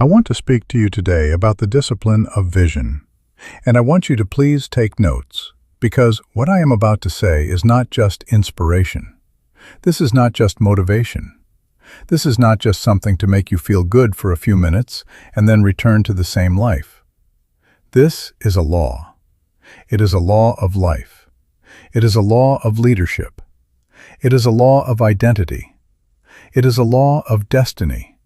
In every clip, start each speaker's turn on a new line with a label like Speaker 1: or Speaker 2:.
Speaker 1: I want to speak to you today about the discipline of vision. And I want you to please take notes, because what I am about to say is not just inspiration. This is not just motivation. This is not just something to make you feel good for a few minutes and then return to the same life. This is a law. It is a law of life. It is a law of leadership. It is a law of identity. It is a law of destiny.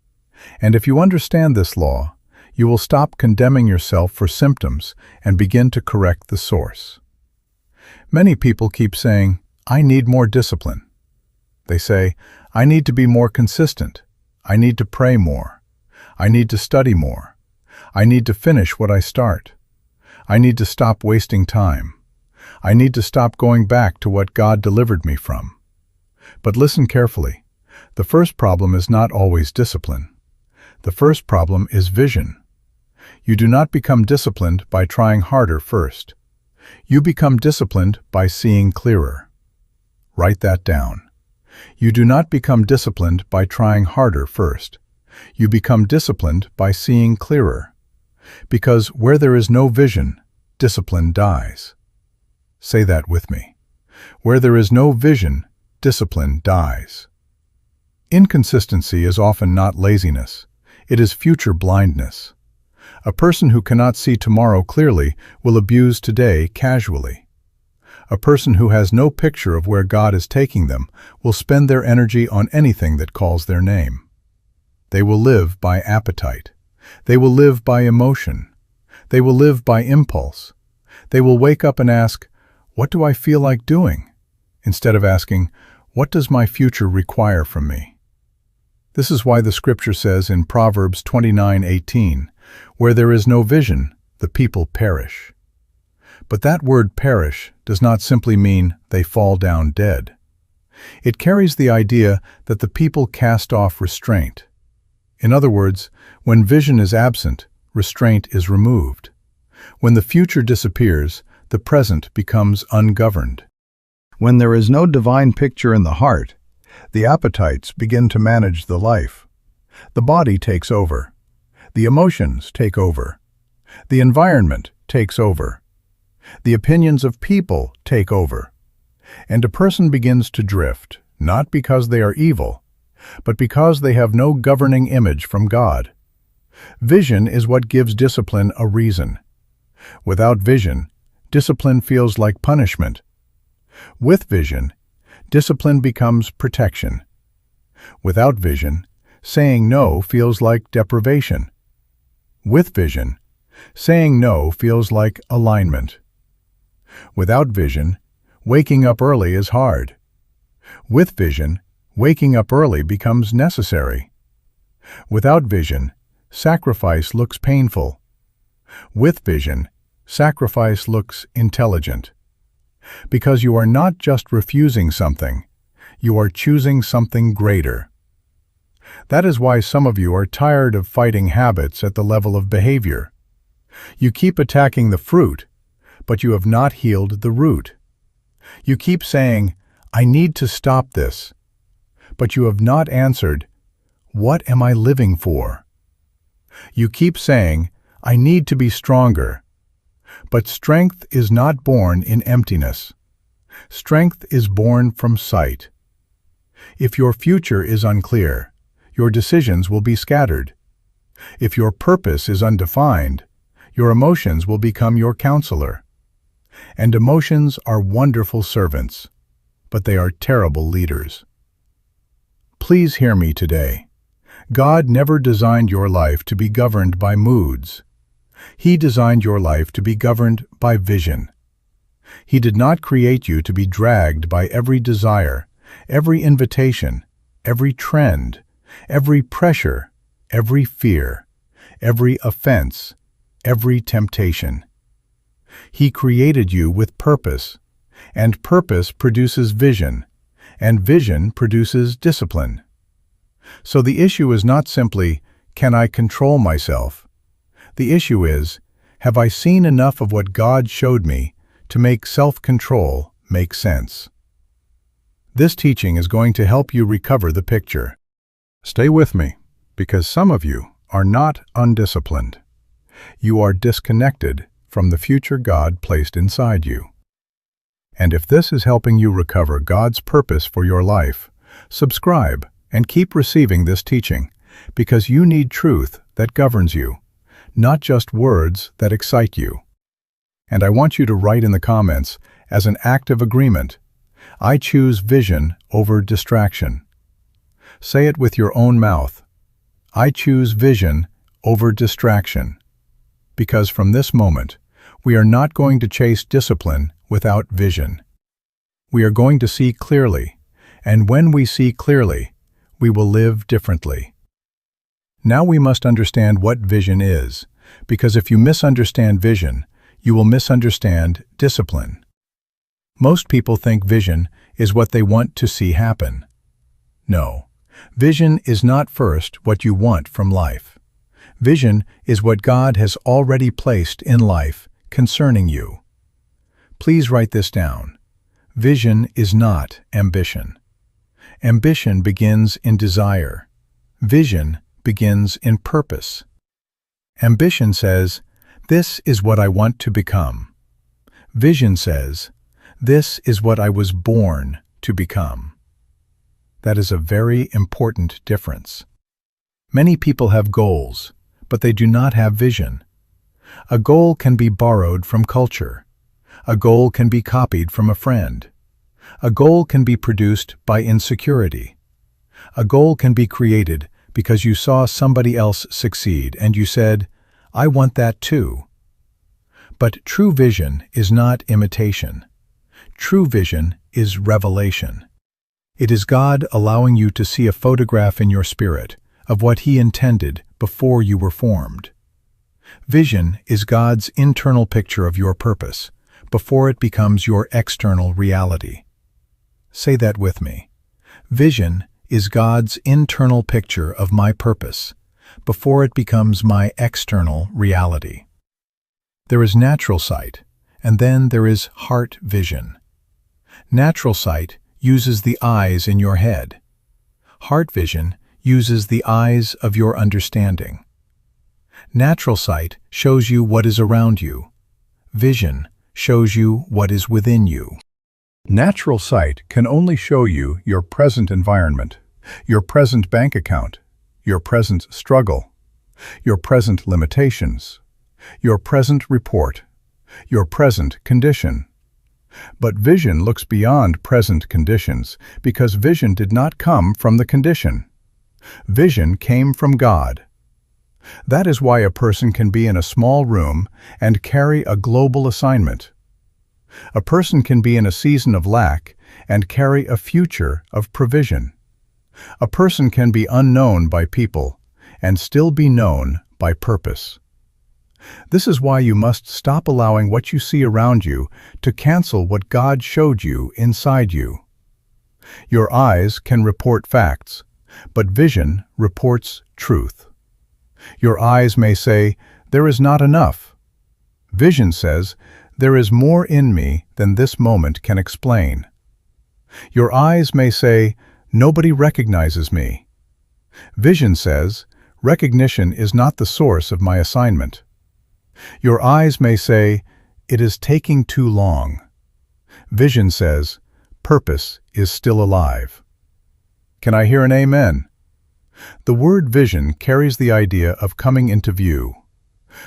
Speaker 1: And if you understand this law, you will stop condemning yourself for symptoms and begin to correct the source. Many people keep saying, "I need more discipline." They say, "I need to be more consistent. I need to pray more. I need to study more. I need to finish what I start. I need to stop wasting time. I need to stop going back to what God delivered me from." But listen carefully. The first problem is not always discipline. The first problem is vision. You do not become disciplined by trying harder first. You become disciplined by seeing clearer. Write that down. You do not become disciplined by trying harder first. You become disciplined by seeing clearer. Because where there is no vision, discipline dies. Say that with me. Where there is no vision, discipline dies. Inconsistency is often not laziness. It is future blindness. A person who cannot see tomorrow clearly will abuse today casually. A person who has no picture of where God is taking them will spend their energy on anything that calls their name. They will live by appetite. They will live by emotion. They will live by impulse. They will wake up and ask, "What do I feel like doing?" instead of asking, "What does my future require from me?" This is why the scripture says in Proverbs 29:18, "Where there is no vision, the people perish." But that word perish does not simply mean they fall down dead. It carries the idea that the people cast off restraint. In other words, when vision is absent, restraint is removed. When the future disappears, the present becomes ungoverned. When there is no divine picture in the heart, the appetites begin to manage the life. The body takes over. The emotions take over. The environment takes over. The opinions of people take over. And a person begins to drift, not because they are evil, but because they have no governing image from God. Vision is what gives discipline a reason. Without vision, discipline feels like punishment. With vision, discipline becomes protection. Without vision, saying no feels like deprivation. With vision, saying no feels like alignment. Without vision, waking up early is hard. With vision, waking up early becomes necessary. Without vision, sacrifice looks painful. With vision, sacrifice looks intelligent. Because you are not just refusing something, you are choosing something greater. That is why some of you are tired of fighting habits at the level of behavior. You keep attacking the fruit, but you have not healed the root. You keep saying, "I need to stop this," but you have not answered, "What am I living for?" You keep saying, "I need to be stronger," but strength is not born in emptiness. Strength is born from sight. If your future is unclear, your decisions will be scattered. If your purpose is undefined, your emotions will become your counselor. And emotions are wonderful servants, but they are terrible leaders. Please hear me today. God never designed your life to be governed by moods. He designed your life to be governed by vision. He did not create you to be dragged by every desire, every invitation, every trend, every pressure, every fear, every offense, every temptation. He created you with purpose, and purpose produces vision, and vision produces discipline. So the issue is not simply, can I control myself? The issue is, have I seen enough of what God showed me to make self-control make sense? This teaching is going to help you recover the picture. Stay with me, because some of you are not undisciplined. You are disconnected from the future God placed inside you. And if this is helping you recover God's purpose for your life, subscribe and keep receiving this teaching, because you need truth that governs you, not just words that excite you. And I want you to write in the comments, as an act of agreement, I choose vision over distraction. Say it with your own mouth. I choose vision over distraction. Because from this moment, we are not going to chase discipline without vision. We are going to see clearly, and when we see clearly, we will live differently. Now we must understand what vision is, because if you misunderstand vision, you will misunderstand discipline. Most people think vision is what they want to see happen. No, vision is not first what you want from life. Vision is what God has already placed in life concerning you. Please write this down. Vision is not ambition. Ambition begins in desire. Vision begins in purpose. Ambition says, "This is what I want to become." Vision says, "This is what I was born to become." That is a very important difference. Many people have goals, but they do not have vision. A goal can be borrowed from culture. A goal can be copied from a friend. A goal can be produced by insecurity. A goal can be created because you saw somebody else succeed and you said, "I want that too." But true vision is not imitation. True vision is revelation. It is God allowing you to see a photograph in your spirit of what He intended before you were formed. Vision is God's internal picture of your purpose before it becomes your external reality. Say that with me. Vision is God's internal picture of my purpose before it becomes my external reality. There is natural sight, and then there is heart vision. Natural sight uses the eyes in your head. Heart vision uses the eyes of your understanding. Natural sight shows you what is around you. Vision shows you what is within you. Natural sight can only show you your present environment, your present bank account, your present struggle, your present limitations, your present report, your present condition. But vision looks beyond present conditions because vision did not come from the condition. Vision came from God. That is why a person can be in a small room and carry a global assignment. A person can be in a season of lack and carry a future of provision. A person can be unknown by people and still be known by purpose. This is why you must stop allowing what you see around you to cancel what God showed you inside you. Your eyes can report facts, but vision reports truth. Your eyes may say, "There is not enough." Vision says, "There is more in me than this moment can explain." Your eyes may say, "Nobody recognizes me." Vision says, "Recognition is not the source of my assignment." Your eyes may say, "It is taking too long." Vision says, "Purpose is still alive." Can I hear an amen? The word vision carries the idea of coming into view.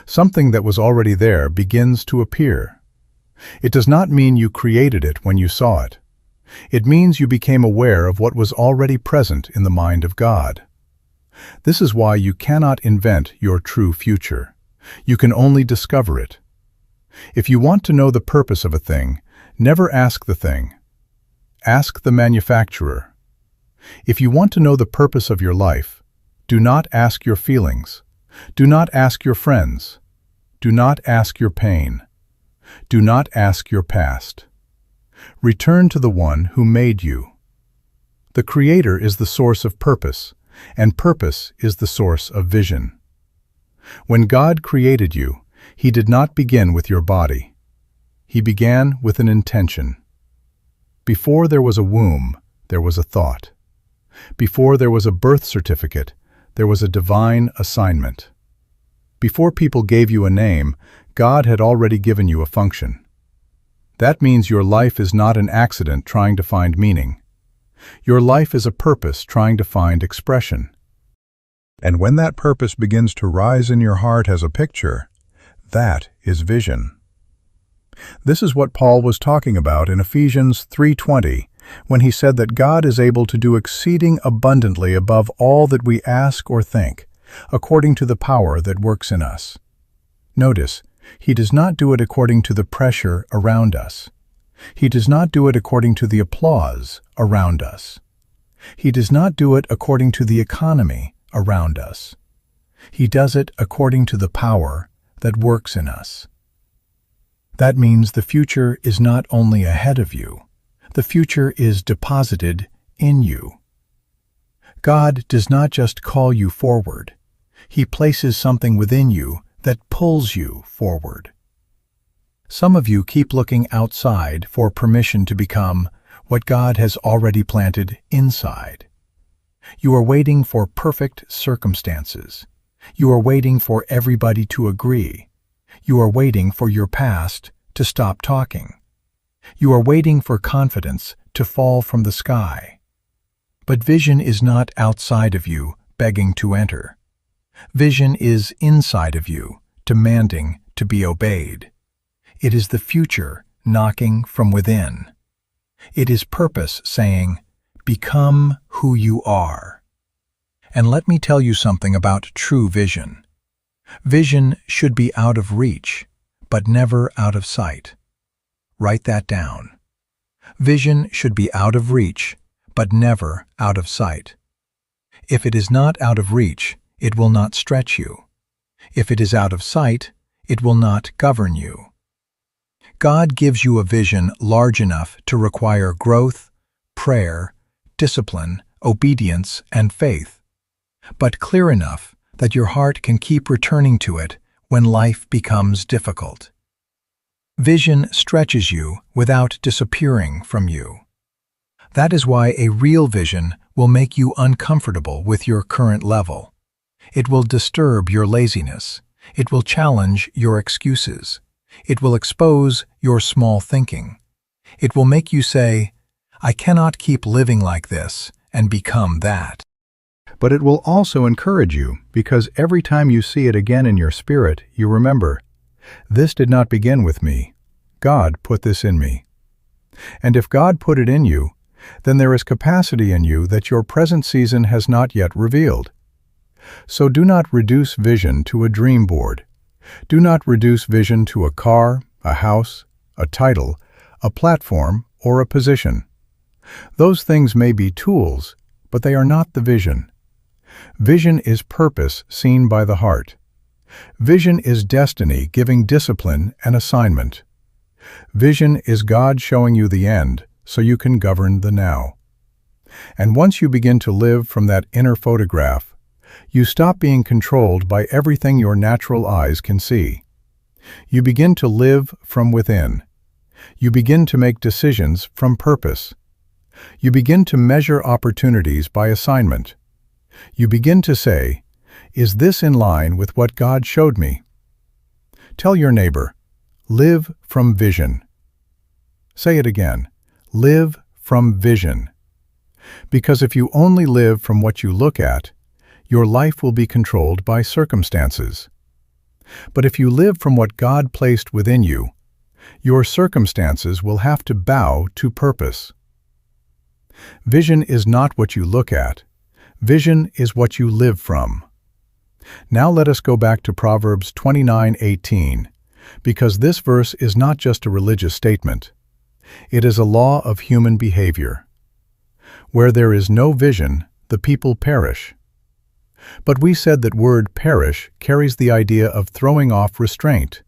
Speaker 1: Something that was already there begins to appear. It does not mean you created it when you saw it. It means you became aware of what was already present in the mind of God. This is why you cannot invent your true future. You can only discover it. If you want to know the purpose of a thing, never ask the thing. Ask the manufacturer. If you want to know the purpose of your life, do not ask your feelings. Do not ask your friends. Do not ask your pain. Do not ask your past. Return to the one who made you. The Creator is the source of purpose, and purpose is the source of vision. When God created you, He did not begin with your body. He began with an intention. Before there was a womb, there was a thought. Before there was a birth certificate, there was a divine assignment. Before people gave you a name, God had already given you a function. That means your life is not an accident trying to find meaning. Your life is a purpose trying to find expression. And when that purpose begins to rise in your heart as a picture, that is vision. This is what Paul was talking about in Ephesians 3:20, when he said that God is able to do exceeding abundantly above all that we ask or think, according to the power that works in us. Notice, he does not do it according to the pressure around us. He does not do it according to the applause around us. He does not do it according to the economy around us. He does it according to the power that works in us. That means the future is not only ahead of you, the future is deposited in you. God does not just call you forward. He places something within you that pulls you forward. Some of you keep looking outside for permission to become what God has already planted inside. You are waiting for perfect circumstances. You are waiting for everybody to agree. You are waiting for your past to stop talking. You are waiting for confidence to fall from the sky. But vision is not outside of you, begging to enter. Vision is inside of you, demanding to be obeyed. It is the future knocking from within. It is purpose saying, "Become who you are." And let me tell you something about true vision. Vision should be out of reach, but never out of sight. Write that down. Vision should be out of reach, but never out of sight. If it is not out of reach, it will not stretch you. If it is out of sight, it will not govern you. God gives you a vision large enough to require growth, prayer, discipline, obedience, and faith, but clear enough that your heart can keep returning to it when life becomes difficult. Vision stretches you without disappearing from you. That is why a real vision will make you uncomfortable with your current level. It will disturb your laziness. It will challenge your excuses. It will expose your small thinking. It will make you say, "I cannot keep living like this and become that." But it will also encourage you, because every time you see it again in your spirit, you remember, "This did not begin with me. God put this in me." And if God put it in you, then there is capacity in you that your present season has not yet revealed. So do not reduce vision to a dream board. Do not reduce vision to a car, a house, a title, a platform, or a position. Those things may be tools, but they are not the vision. Vision is purpose seen by the heart. Vision is destiny giving discipline and assignment. Vision is God showing you the end so you can govern the now. And once you begin to live from that inner photograph, you stop being controlled by everything your natural eyes can see. You begin to live from within. You begin to make decisions from purpose. You begin to measure opportunities by assignment. You begin to say, "Is this in line with what God showed me?" Tell your neighbor, "Live from vision." Say it again, "Live from vision." Because if you only live from what you look at, your life will be controlled by circumstances. But if you live from what God placed within you, your circumstances will have to bow to purpose. Vision is not what you look at. Vision is what you live from. Now let us go back to Proverbs 29:18, because this verse is not just a religious statement. It is a law of human behavior. Where there is no vision, the people perish. But we said that word perish carries the idea of throwing off restraint.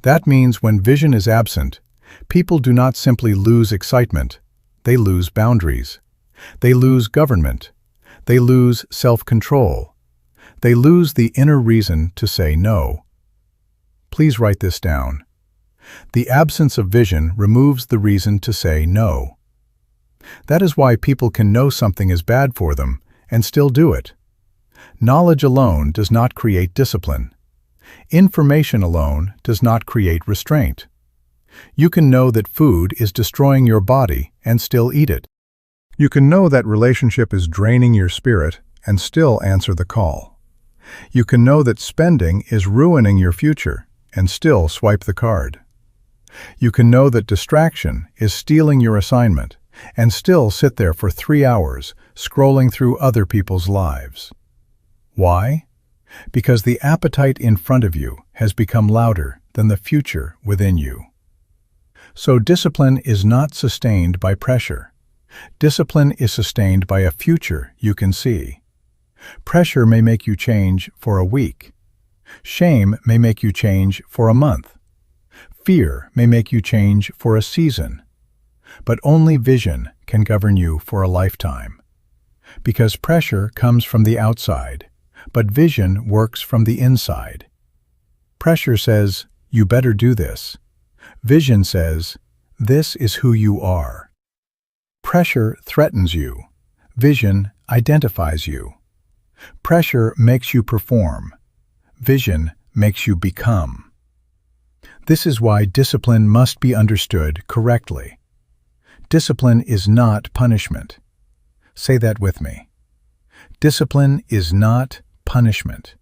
Speaker 1: That means when vision is absent, people do not simply lose excitement, they lose boundaries. They lose government. They lose self-control. They lose the inner reason to say no. Please write this down. The absence of vision removes the reason to say no. That is why people can know something is bad for them and still do it. Knowledge alone does not create discipline. Information alone does not create restraint. You can know that food is destroying your body and still eat it. You can know that relationship is draining your spirit and still answer the call. You can know that spending is ruining your future and still swipe the card. You can know that distraction is stealing your assignment and still sit there for 3 hours scrolling through other people's lives. Why? Because the appetite in front of you has become louder than the future within you. So discipline is not sustained by pressure. Discipline is sustained by a future you can see. Pressure may make you change for a week. Shame may make you change for a month. Fear may make you change for a season. But only vision can govern you for a lifetime. Because pressure comes from the outside, but vision works from the inside. Pressure says, "You better do this." Vision says, "This is who you are." Pressure threatens you. Vision identifies you. Pressure makes you perform. Vision makes you become. This is why discipline must be understood correctly. Discipline is not punishment. Say that with me. Discipline is not punishment.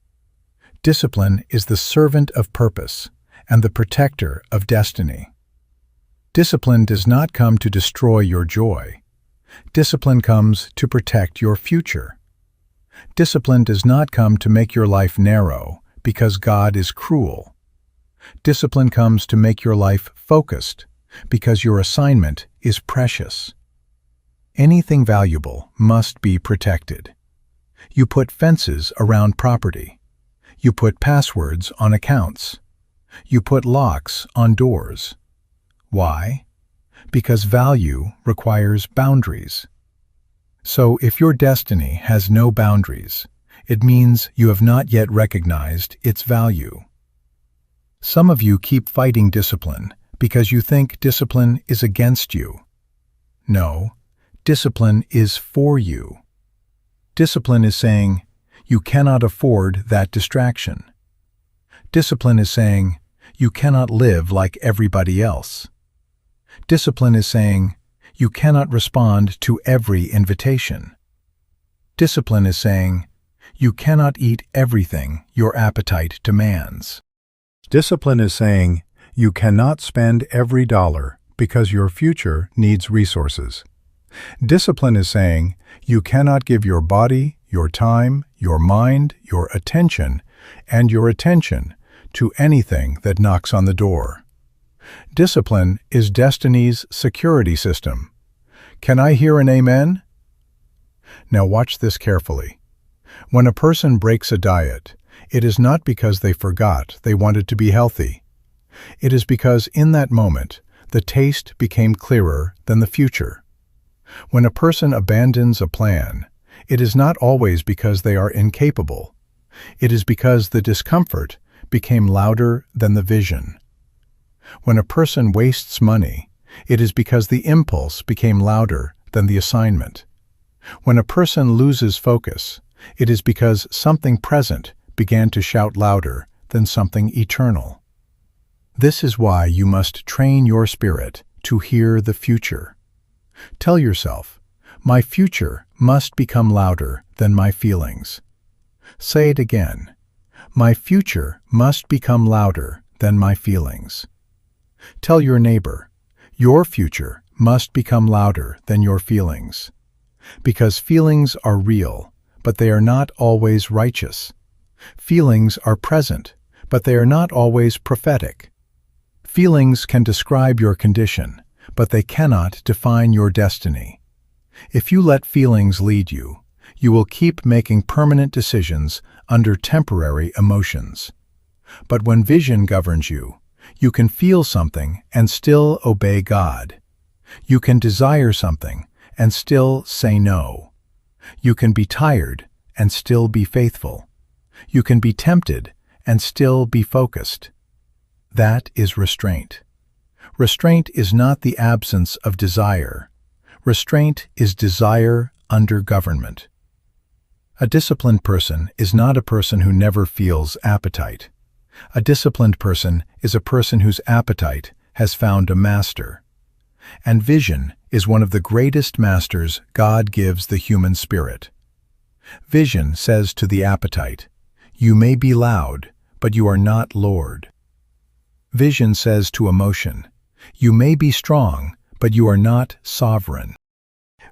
Speaker 1: Discipline is the servant of purpose and the protector of destiny. Discipline does not come to destroy your joy. Discipline comes to protect your future. Discipline does not come to make your life narrow because God is cruel. Discipline comes to make your life focused because your assignment is precious. Anything valuable must be protected. You put fences around property. You put passwords on accounts. You put locks on doors. Why? Because value requires boundaries. So if your destiny has no boundaries, it means you have not yet recognized its value. Some of you keep fighting discipline because you think discipline is against you. No, discipline is for you. Discipline is saying, you cannot afford that distraction. Discipline is saying, you cannot live like everybody else. Discipline is saying, you cannot respond to every invitation. Discipline is saying, you cannot eat everything your appetite demands. Discipline is saying, you cannot spend every dollar because your future needs resources. Discipline is saying, you cannot give your body, your time, your mind, your attention, and your attention to anything that knocks on the door. Discipline is destiny's security system. Can I hear an amen? Now watch this carefully. When a person breaks a diet, it is not because they forgot they wanted to be healthy. It is because in that moment, the taste became clearer than the future. When a person abandons a plan, it is not always because they are incapable. It is because the discomfort became louder than the vision. When a person wastes money, it is because the impulse became louder than the assignment. When a person loses focus, it is because something present began to shout louder than something eternal. This is why you must train your spirit to hear the future. Tell yourself, my future must become louder than my feelings. Say it again. My future must become louder than my feelings. Tell your neighbor, your future must become louder than your feelings. Because feelings are real, but they are not always righteous. Feelings are present, but they are not always prophetic. Feelings can describe your condition, but they cannot define your destiny. If you let feelings lead you, you will keep making permanent decisions under temporary emotions. But when vision governs you, you can feel something and still obey God. You can desire something and still say no. You can be tired and still be faithful. You can be tempted and still be focused. That is restraint. Restraint is not the absence of desire. Restraint is desire under government. A disciplined person is not a person who never feels appetite. A disciplined person is a person whose appetite has found a master. And vision is one of the greatest masters God gives the human spirit. Vision says to the appetite, "You may be loud, but you are not Lord." Vision says to emotion, "You may be strong, but you are not sovereign."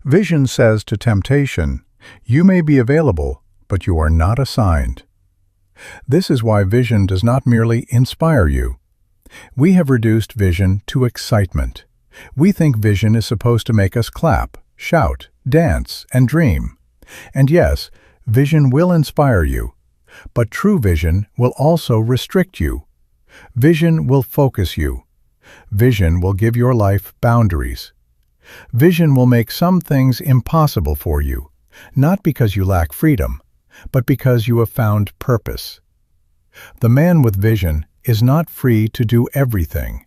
Speaker 1: Vision says to temptation, "You may be available, but you are not assigned." This is why vision does not merely inspire you. We have reduced vision to excitement. We think vision is supposed to make us clap, shout, dance, and dream. And yes, vision will inspire you, but true vision will also restrict you. Vision will focus you. Vision will give your life boundaries. Vision will make some things impossible for you, not because you lack freedom, but because you have found purpose. The man with vision is not free to do everything.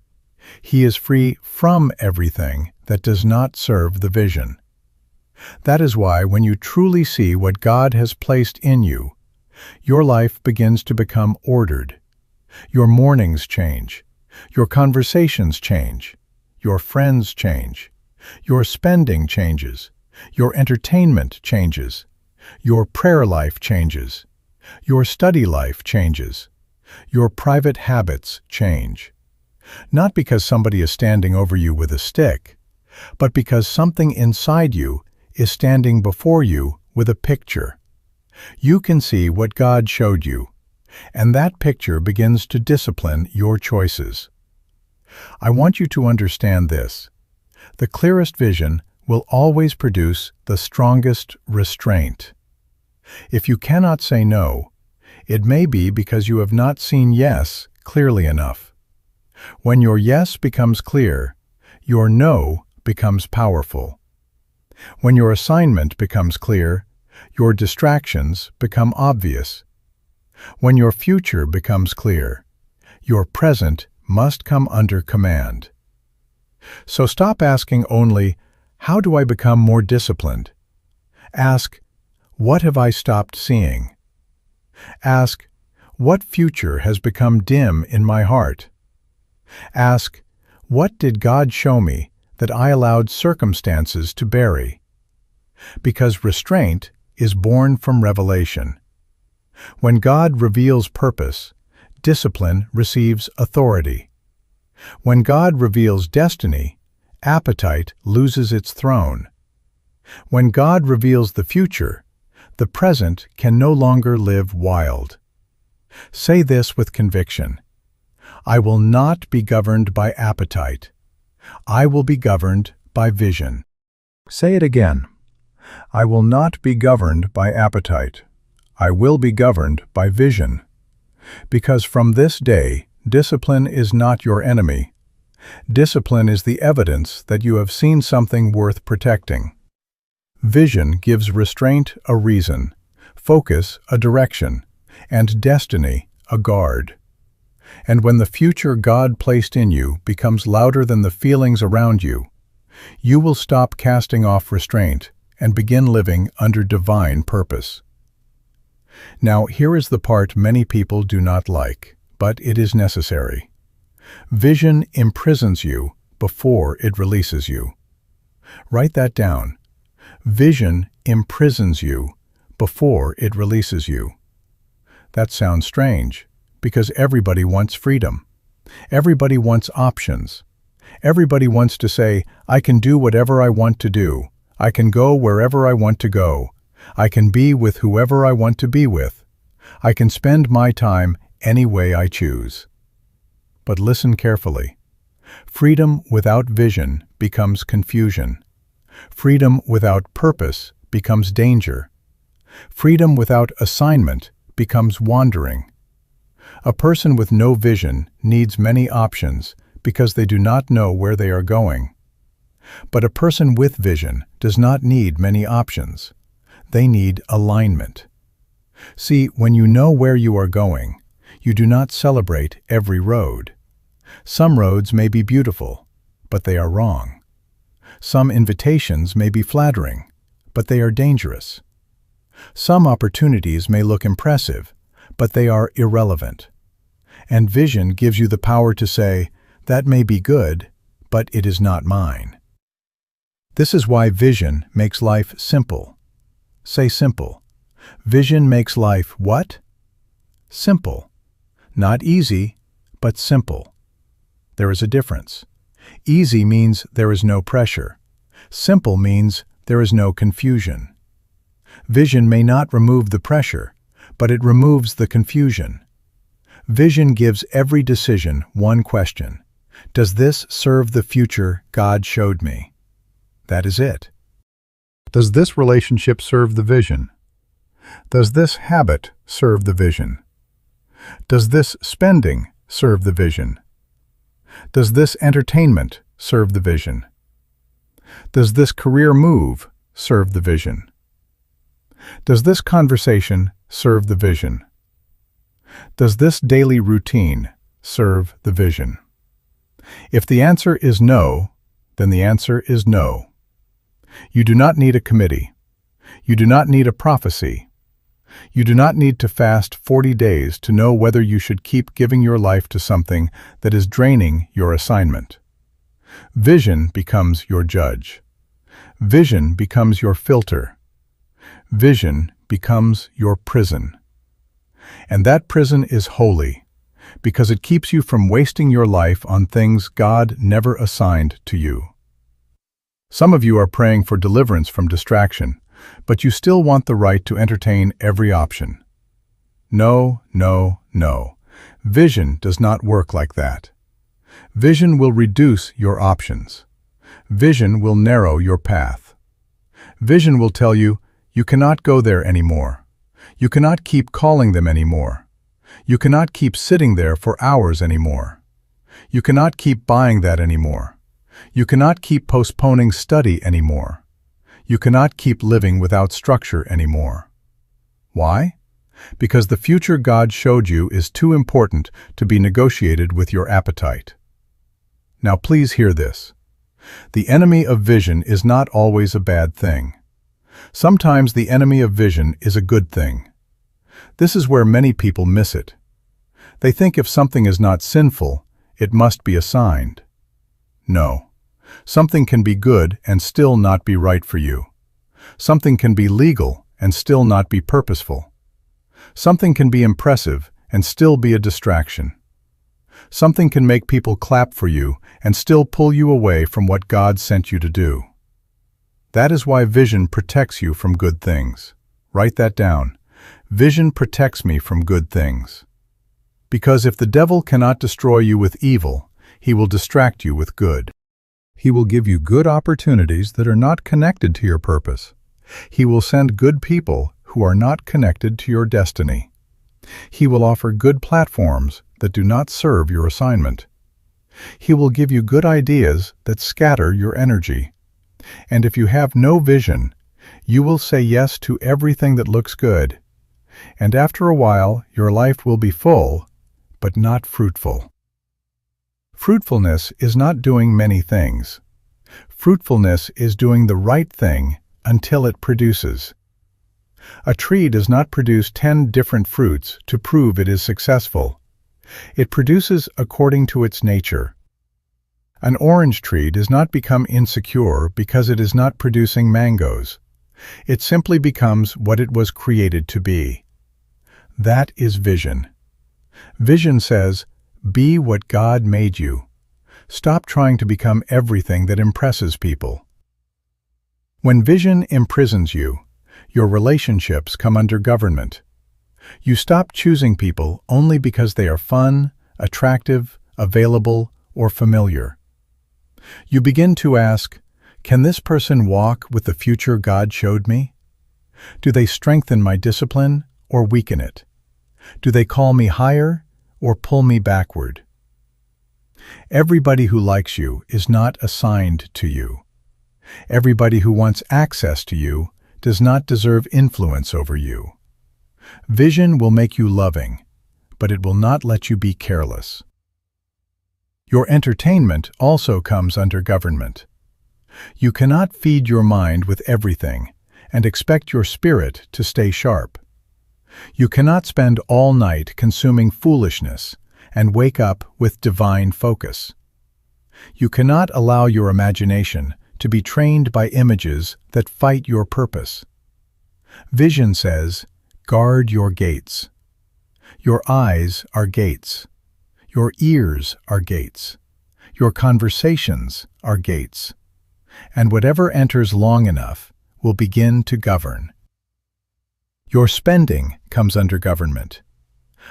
Speaker 1: He is free from everything that does not serve the vision. That is why when you truly see what God has placed in you, your life begins to become ordered. Your mornings change. Your conversations change. Your friends change. Your spending changes. Your entertainment changes. Your prayer life changes. Your study life changes. Your private habits change. Not because somebody is standing over you with a stick, but because something inside you is standing before you with a picture. You can see what God showed you, and that picture begins to discipline your choices. I want you to understand this. The clearest vision will always produce the strongest restraint. If you cannot say no, it may be because you have not seen yes clearly enough. When your yes becomes clear, your no becomes powerful. When your assignment becomes clear, your distractions become obvious. When your future becomes clear, your present must come under command. So stop asking only, "How do I become more disciplined?" Ask, "What have I stopped seeing?" Ask, "What future has become dim in my heart?" Ask, "What did God show me that I allowed circumstances to bury?" Because restraint is born from revelation. When God reveals purpose, discipline receives authority. When God reveals destiny, appetite loses its throne. When God reveals the future, the present can no longer live wild. Say this with conviction: I will not be governed by appetite. I will be governed by vision. Say it again. I will not be governed by appetite. I will be governed by vision. Because from this day, discipline is not your enemy. Discipline is the evidence that you have seen something worth protecting. Vision gives restraint a reason, focus a direction, and destiny a guard. And when the future God placed in you becomes louder than the feelings around you, you will stop casting off restraint and begin living under divine purpose. Now, here is the part many people do not like, but it is necessary. Vision imprisons you before it releases you. Write that down. Vision imprisons you before it releases you. That sounds strange, because everybody wants freedom. Everybody wants options. Everybody wants to say, I can do whatever I want to do. I can go wherever I want to go. I can be with whoever I want to be with. I can spend my time any way I choose. But listen carefully. Freedom without vision becomes confusion. Freedom without purpose becomes danger. Freedom without assignment becomes wandering. A person with no vision needs many options because they do not know where they are going. But a person with vision does not need many options. They need alignment. See, when you know where you are going, you do not celebrate every road. Some roads may be beautiful, but they are wrong. Some invitations may be flattering, but they are dangerous. Some opportunities may look impressive, but they are irrelevant. And vision gives you the power to say, "That may be good, but it is not mine." This is why vision makes life simple. Say simple. Vision makes life what? Simple. Not easy, but simple. There is a difference. Easy means there is no pressure. Simple means there is no confusion. Vision may not remove the pressure, but it removes the confusion. Vision gives every decision one question. Does this serve the future God showed me? That is it. Does this relationship serve the vision? Does this habit serve the vision? Does this spending serve the vision? Does this entertainment serve the vision? Does this career move serve the vision? Does this conversation serve the vision? Does this daily routine serve the vision? If the answer is no, then the answer is no. You do not need a committee. You do not need a prophecy. You do not need to fast 40 days to know whether you should keep giving your life to something that is draining your assignment. Vision becomes your judge. Vision becomes your filter. Vision becomes your prison. And that prison is holy, because it keeps you from wasting your life on things God never assigned to you. Some of you are praying for deliverance from distraction, but you still want the right to entertain every option. No, no, no. Vision does not work like that. Vision will reduce your options. Vision will narrow your path. Vision will tell you, you cannot go there anymore. You cannot keep calling them anymore. You cannot keep sitting there for hours anymore. You cannot keep buying that anymore. You cannot keep postponing study anymore. You cannot keep living without structure anymore. Why? Because the future God showed you is too important to be negotiated with your appetite. Now please hear this. The enemy of vision is not always a bad thing. Sometimes the enemy of vision is a good thing. This is where many people miss it. They think if something is not sinful, it must be assigned. No. Something can be good and still not be right for you. Something can be legal and still not be purposeful. Something can be impressive and still be a distraction. Something can make people clap for you and still pull you away from what God sent you to do. That is why vision protects you from good things. Write that down. Vision protects me from good things. Because if the devil cannot destroy you with evil, he will distract you with good. He will give you good opportunities that are not connected to your purpose. He will send good people who are not connected to your destiny. He will offer good platforms that do not serve your assignment. He will give you good ideas that scatter your energy. And if you have no vision, you will say yes to everything that looks good. And after a while, your life will be full, but not fruitful. Fruitfulness is not doing many things. Fruitfulness is doing the right thing until it produces. A tree does not produce 10 different fruits to prove it is successful. It produces according to its nature. An orange tree does not become insecure because it is not producing mangoes. It simply becomes what it was created to be. That is vision. Vision says, be what God made you. Stop trying to become everything that impresses people. When vision imprisons you, your relationships come under government. You stop choosing people only because they are fun, attractive, available, or familiar. You begin to ask, can this person walk with the future God showed me? Do they strengthen my discipline or weaken it? Do they call me higher or pull me backward? Everybody who likes you is not assigned to you. Everybody who wants access to you does not deserve influence over you. Vision will make you loving, but it will not let you be careless. Your entertainment also comes under government. You cannot feed your mind with everything, and expect your spirit to stay sharp. You cannot spend all night consuming foolishness and wake up with divine focus. You cannot allow your imagination to be trained by images that fight your purpose. Vision says, guard your gates. Your eyes are gates. Your ears are gates. Your conversations are gates. And whatever enters long enough will begin to govern. Your spending comes under government.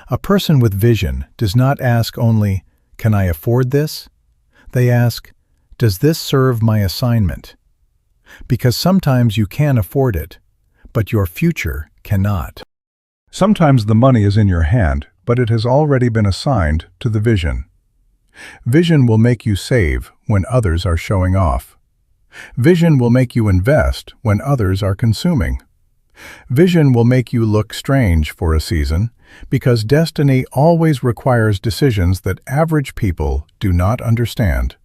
Speaker 1: A person with vision does not ask only, can I afford this? They ask, does this serve my assignment? Because sometimes you can afford it, but your future cannot. Sometimes the money is in your hand, but it has already been assigned to the vision. Vision will make you save when others are showing off. Vision will make you invest when others are consuming. Vision will make you look strange for a season, because destiny always requires decisions that average people do not understand.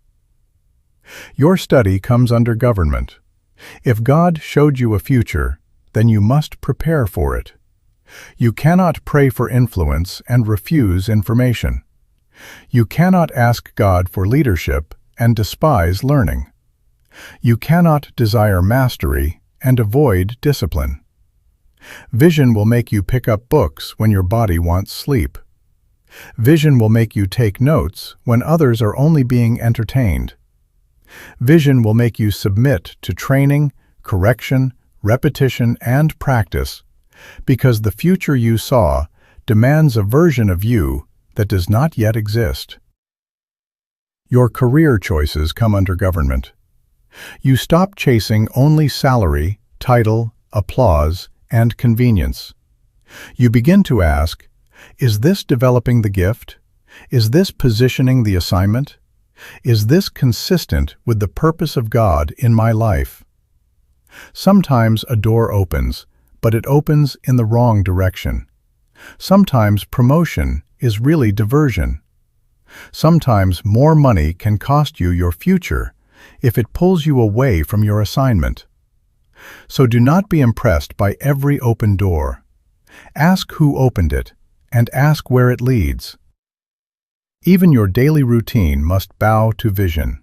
Speaker 1: Your study comes under government. If God showed you a future, then you must prepare for it. You cannot pray for influence and refuse information. You cannot ask God for leadership and despise learning. You cannot desire mastery and avoid discipline. Vision will make you pick up books when your body wants sleep. Vision will make you take notes when others are only being entertained. Vision will make you submit to training, correction, repetition, and practice, because the future you saw demands a version of you that does not yet exist. Your career choices come under government. You stop chasing only salary, title, applause, and convenience. You begin to ask, is this developing the gift? Is this positioning the assignment? Is this consistent with the purpose of God in my life? Sometimes a door opens, but it opens in the wrong direction. Sometimes promotion is really diversion. Sometimes more money can cost you your future if it pulls you away from your assignment. So do not be impressed by every open door. Ask who opened it, and ask where it leads. Even your daily routine must bow to vision.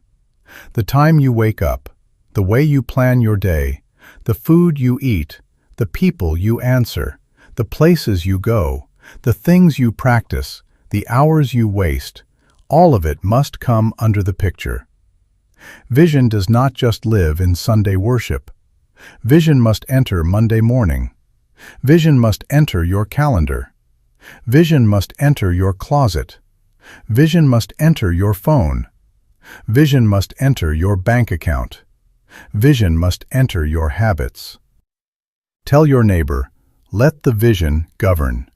Speaker 1: The time you wake up, the way you plan your day, the food you eat, the people you answer, the places you go, the things you practice, the hours you waste, all of it must come under the picture. Vision does not just live in Sunday worship. Vision must enter Monday morning. Vision must enter your calendar. Vision must enter your closet. Vision must enter your phone. Vision must enter your bank account. Vision must enter your habits. Tell your neighbor, let the vision govern.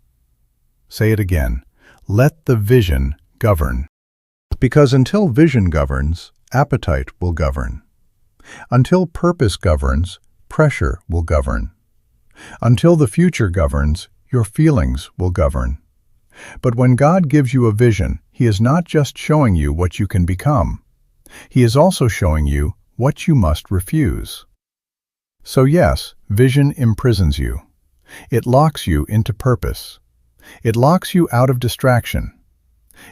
Speaker 1: Say it again, let the vision govern. Because until vision governs, appetite will govern. Until purpose governs, pressure will govern. Until the future governs, your feelings will govern. But when God gives you a vision, He is not just showing you what you can become. He is also showing you what you must refuse. So yes, vision imprisons you. It locks you into purpose. It locks you out of distraction.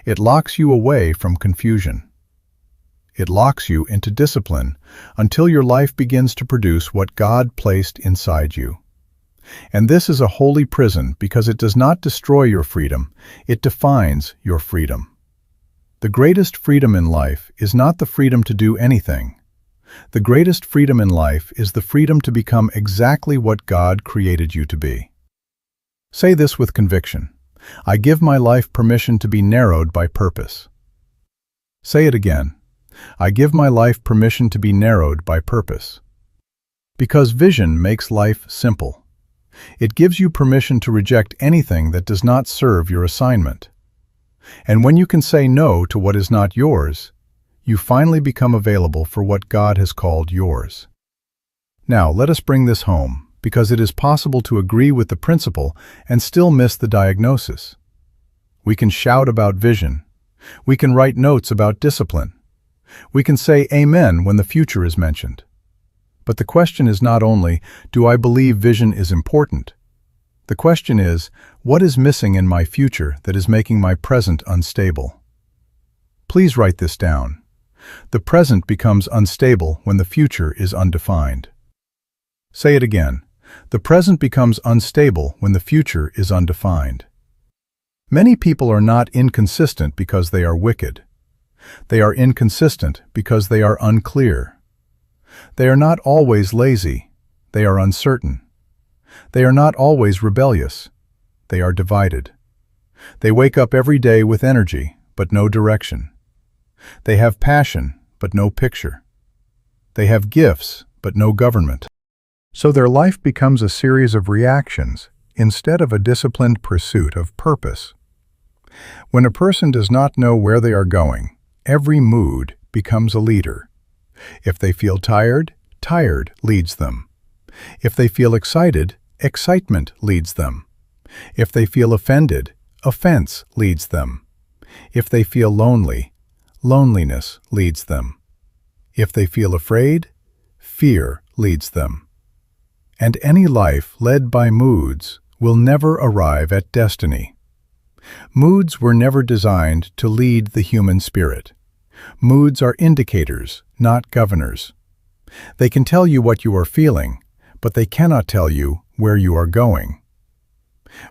Speaker 1: It locks you away from confusion. It locks you into discipline until your life begins to produce what God placed inside you. And this is a holy prison because it does not destroy your freedom, it defines your freedom. The greatest freedom in life is not the freedom to do anything. The greatest freedom in life is the freedom to become exactly what God created you to be. Say this with conviction. I give my life permission to be narrowed by purpose. Say it again. I give my life permission to be narrowed by purpose. Because vision makes life simple. It gives you permission to reject anything that does not serve your assignment. And when you can say no to what is not yours, you finally become available for what God has called yours. Now, let us bring this home, because it is possible to agree with the principle and still miss the diagnosis. We can shout about vision. We can write notes about discipline. We can say amen when the future is mentioned. But the question is not only, do I believe vision is important? The question is, what is missing in my future that is making my present unstable? Please write this down. The present becomes unstable when the future is undefined. Say it again. The present becomes unstable when the future is undefined. Many people are not inconsistent because they are wicked. They are inconsistent because they are unclear. They are not always lazy. They are uncertain. They are not always rebellious. They are divided. They wake up every day with energy, but no direction. They have passion, but no picture. They have gifts, but no government. So their life becomes a series of reactions instead of a disciplined pursuit of purpose. When a person does not know where they are going, every mood becomes a leader. If they feel tired, tired leads them. If they feel excited, excitement leads them. If they feel offended, offense leads them. If they feel lonely, loneliness leads them. If they feel afraid, fear leads them. And any life led by moods will never arrive at destiny. Moods were never designed to lead the human spirit. Moods are indicators, not governors. They can tell you what you are feeling, but they cannot tell you where you are going.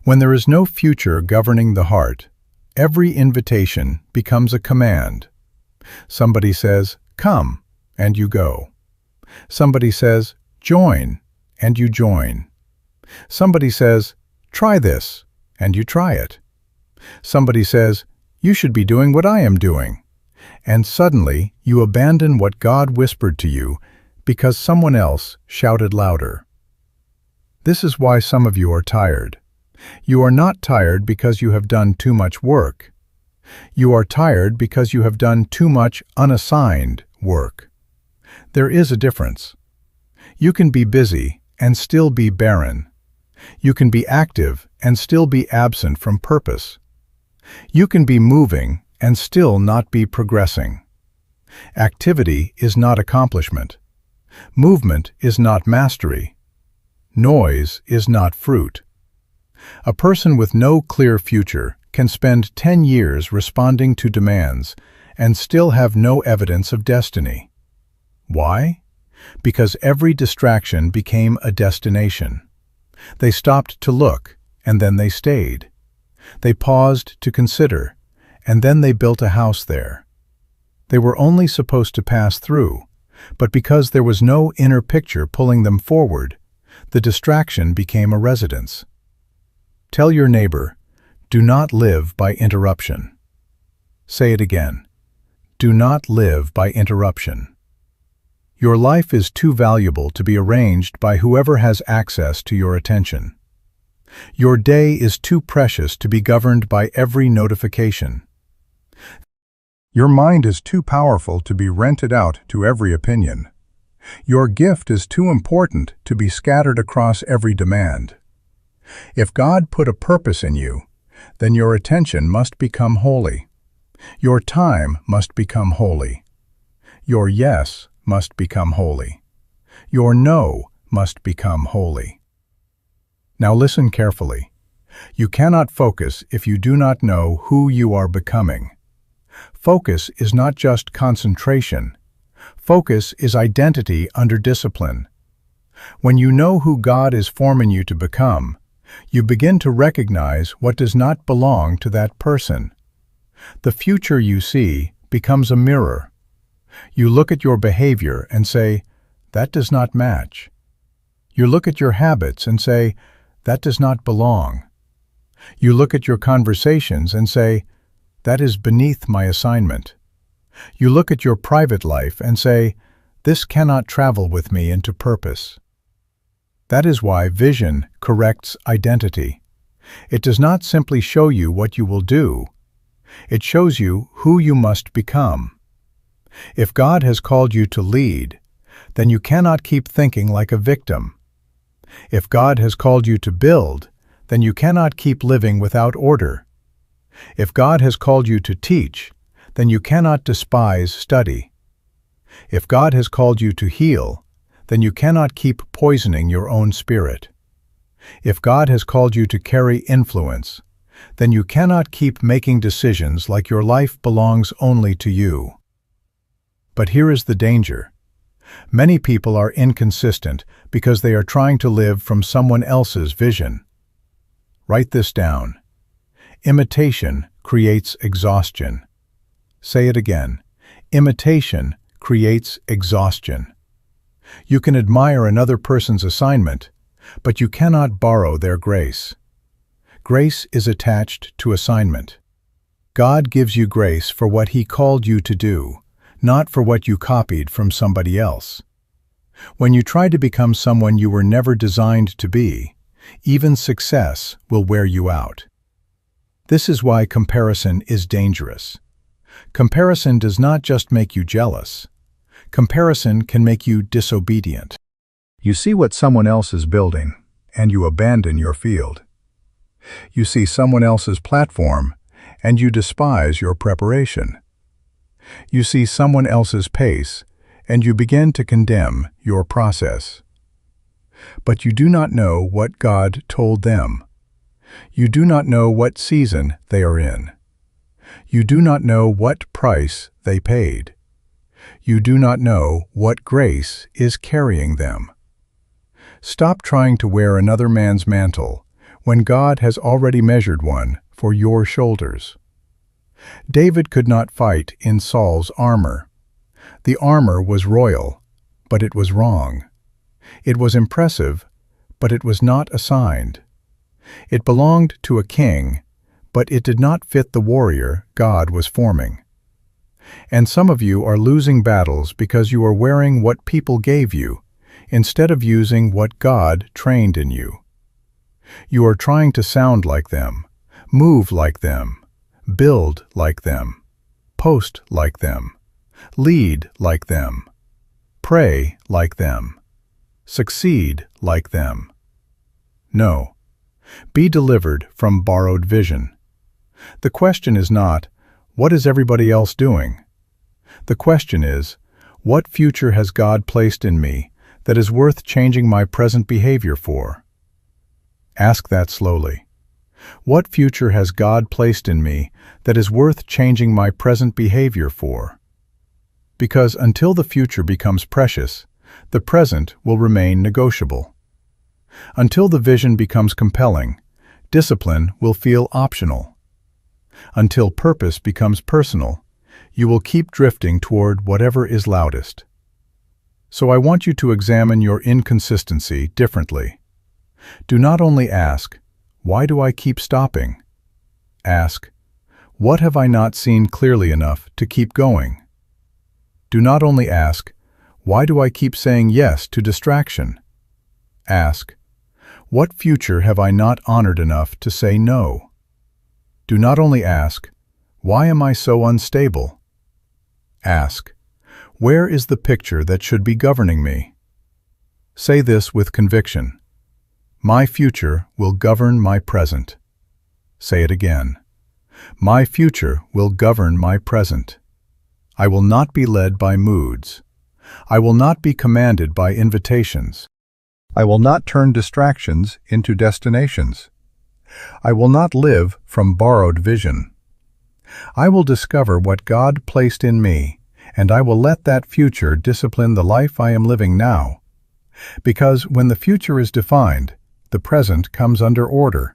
Speaker 1: When there is no future governing the heart, every invitation becomes a command. Somebody says, "Come," and you go. Somebody says, "Join," and you join. Somebody says, "Try this," and you try it. Somebody says, "You should be doing what I am doing." And suddenly you abandon what God whispered to you because someone else shouted louder. This is why some of you are tired. You are not tired because you have done too much work. You are tired because you have done too much unassigned work. There is a difference. You can be busy and still be barren. You can be active and still be absent from purpose. You can be moving and still not be progressing. Activity is not accomplishment. Movement is not mastery. Noise is not fruit. A person with no clear future can spend 10 years responding to demands and still have no evidence of destiny. Why? Because every distraction became a destination. They stopped to look, and then they stayed. They paused to consider, and then they built a house there. They were only supposed to pass through, but because there was no inner picture pulling them forward, the distraction became a residence. Tell your neighbor, do not live by interruption. Say it again. Do not live by interruption. Your life is too valuable to be arranged by whoever has access to your attention. Your day is too precious to be governed by every notification. Your mind is too powerful to be rented out to every opinion. Your gift is too important to be scattered across every demand. If God put a purpose in you, then your attention must become holy. Your time must become holy. Your yes must become holy. Your no must become holy. Now listen carefully. You cannot focus if you do not know who you are becoming. Focus is not just concentration. Focus is identity under discipline. When you know who God is forming you to become, you begin to recognize what does not belong to that person. The future you see becomes a mirror. You look at your behavior and say, that does not match. You look at your habits and say, that does not belong. You look at your conversations and say, that is beneath my assignment. You look at your private life and say, this cannot travel with me into purpose. That is why vision corrects identity. It does not simply show you what you will do. It shows you who you must become. If God has called you to lead, then you cannot keep thinking like a victim. If God has called you to build, then you cannot keep living without order. If God has called you to teach, then you cannot despise study. If God has called you to heal, then you cannot keep poisoning your own spirit. If God has called you to carry influence, then you cannot keep making decisions like your life belongs only to you. But here is the danger. Many people are inconsistent because they are trying to live from someone else's vision. Write this down. Imitation creates exhaustion. Say it again. Imitation creates exhaustion. You can admire another person's assignment, but you cannot borrow their grace. Grace is attached to assignment. God gives you grace for what He called you to do, not for what you copied from somebody else. When you try to become someone you were never designed to be, even success will wear you out. This is why comparison is dangerous. Comparison does not just make you jealous. Comparison can make you disobedient. You see what someone else is building, and you abandon your field. You see someone else's platform, and you despise your preparation. You see someone else's pace, and you begin to condemn your process. But you do not know what God told them. You do not know what season they are in. You do not know what price they paid. You do not know what grace is carrying them. Stop trying to wear another man's mantle when God has already measured one for your shoulders. David could not fight in Saul's armor. The armor was royal, but it was wrong. It was impressive, but it was not assigned. It belonged to a king, but it did not fit the warrior God was forming. And some of you are losing battles because you are wearing what people gave you, instead of using what God trained in you. You are trying to sound like them, move like them, build like them, post like them, lead like them, pray like them, succeed like them. No. Be delivered from borrowed vision. The question is not, what is everybody else doing? The question is, what future has God placed in me that is worth changing my present behavior for? Ask that slowly. What future has God placed in me that is worth changing my present behavior for? Because until the future becomes precious, the present will remain negotiable. Until the vision becomes compelling, discipline will feel optional. Until purpose becomes personal, you will keep drifting toward whatever is loudest. So I want you to examine your inconsistency differently. Do not only ask, "Why do I keep stopping?" Ask, "What have I not seen clearly enough to keep going?" Do not only ask, "Why do I keep saying yes to distraction?" Ask, "What future have I not honored enough to say no?" Do not only ask, "Why am I so unstable?" Ask, "Where is the picture that should be governing me?" Say this with conviction. My future will govern my present. Say it again. My future will govern my present. I will not be led by moods. I will not be commanded by invitations. I will not turn distractions into destinations. I will not live from borrowed vision. I will discover what God placed in me, and I will let that future discipline the life I am living now. Because when the future is defined, the present comes under order.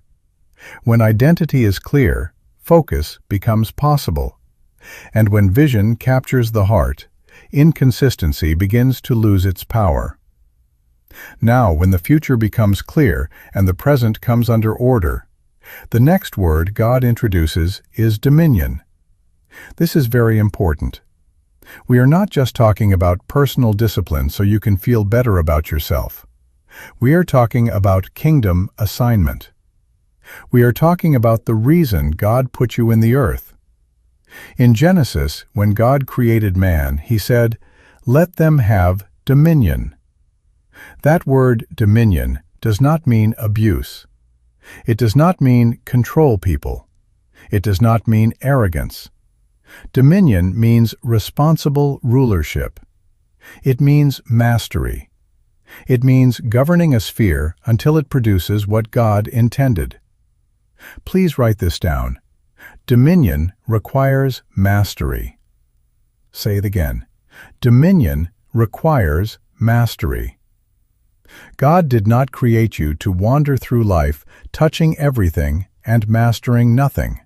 Speaker 1: When identity is clear, focus becomes possible. And when vision captures the heart, inconsistency begins to lose its power. Now, when the future becomes clear and the present comes under order, the next word God introduces is dominion. This is very important. We are not just talking about personal discipline so you can feel better about yourself. We are talking about kingdom assignment. We are talking about the reason God put you in the earth. In Genesis, when God created man, He said, "Let them have dominion." That word dominion does not mean abuse. It does not mean control people. It does not mean arrogance. Dominion means responsible rulership. It means mastery. It means governing a sphere until it produces what God intended. Please write this down. Dominion requires mastery. Say it again. Dominion requires mastery. God did not create you to wander through life, touching everything and mastering nothing.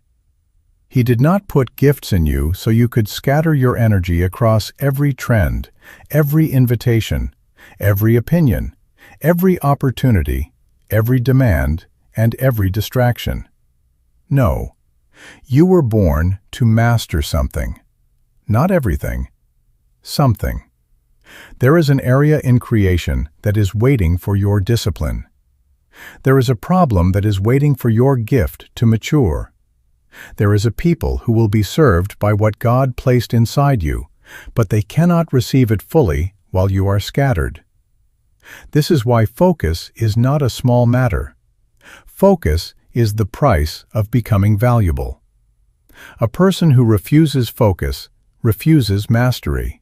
Speaker 1: He did not put gifts in you so you could scatter your energy across every trend, every invitation, every opinion, every opportunity, every demand, and every distraction. No, you were born to master something. Not everything. Something. There is an area in creation that is waiting for your discipline. There is a problem that is waiting for your gift to mature. There is a people who will be served by what God placed inside you, but they cannot receive it fully while you are scattered. This is why focus is not a small matter. Focus is the price of becoming valuable. A person who refuses focus refuses mastery.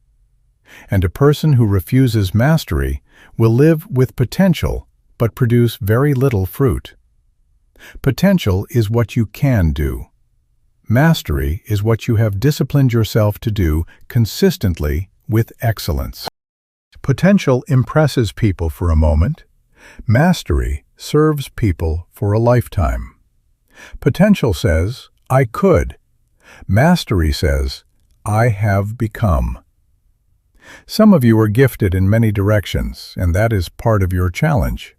Speaker 1: And a person who refuses mastery will live with potential but produce very little fruit. Potential is what you can do. Mastery is what you have disciplined yourself to do consistently with excellence. Potential impresses people for a moment. Mastery serves people for a lifetime. Potential says, I could. Mastery says, I have become. Some of you are gifted in many directions, and that is part of your challenge.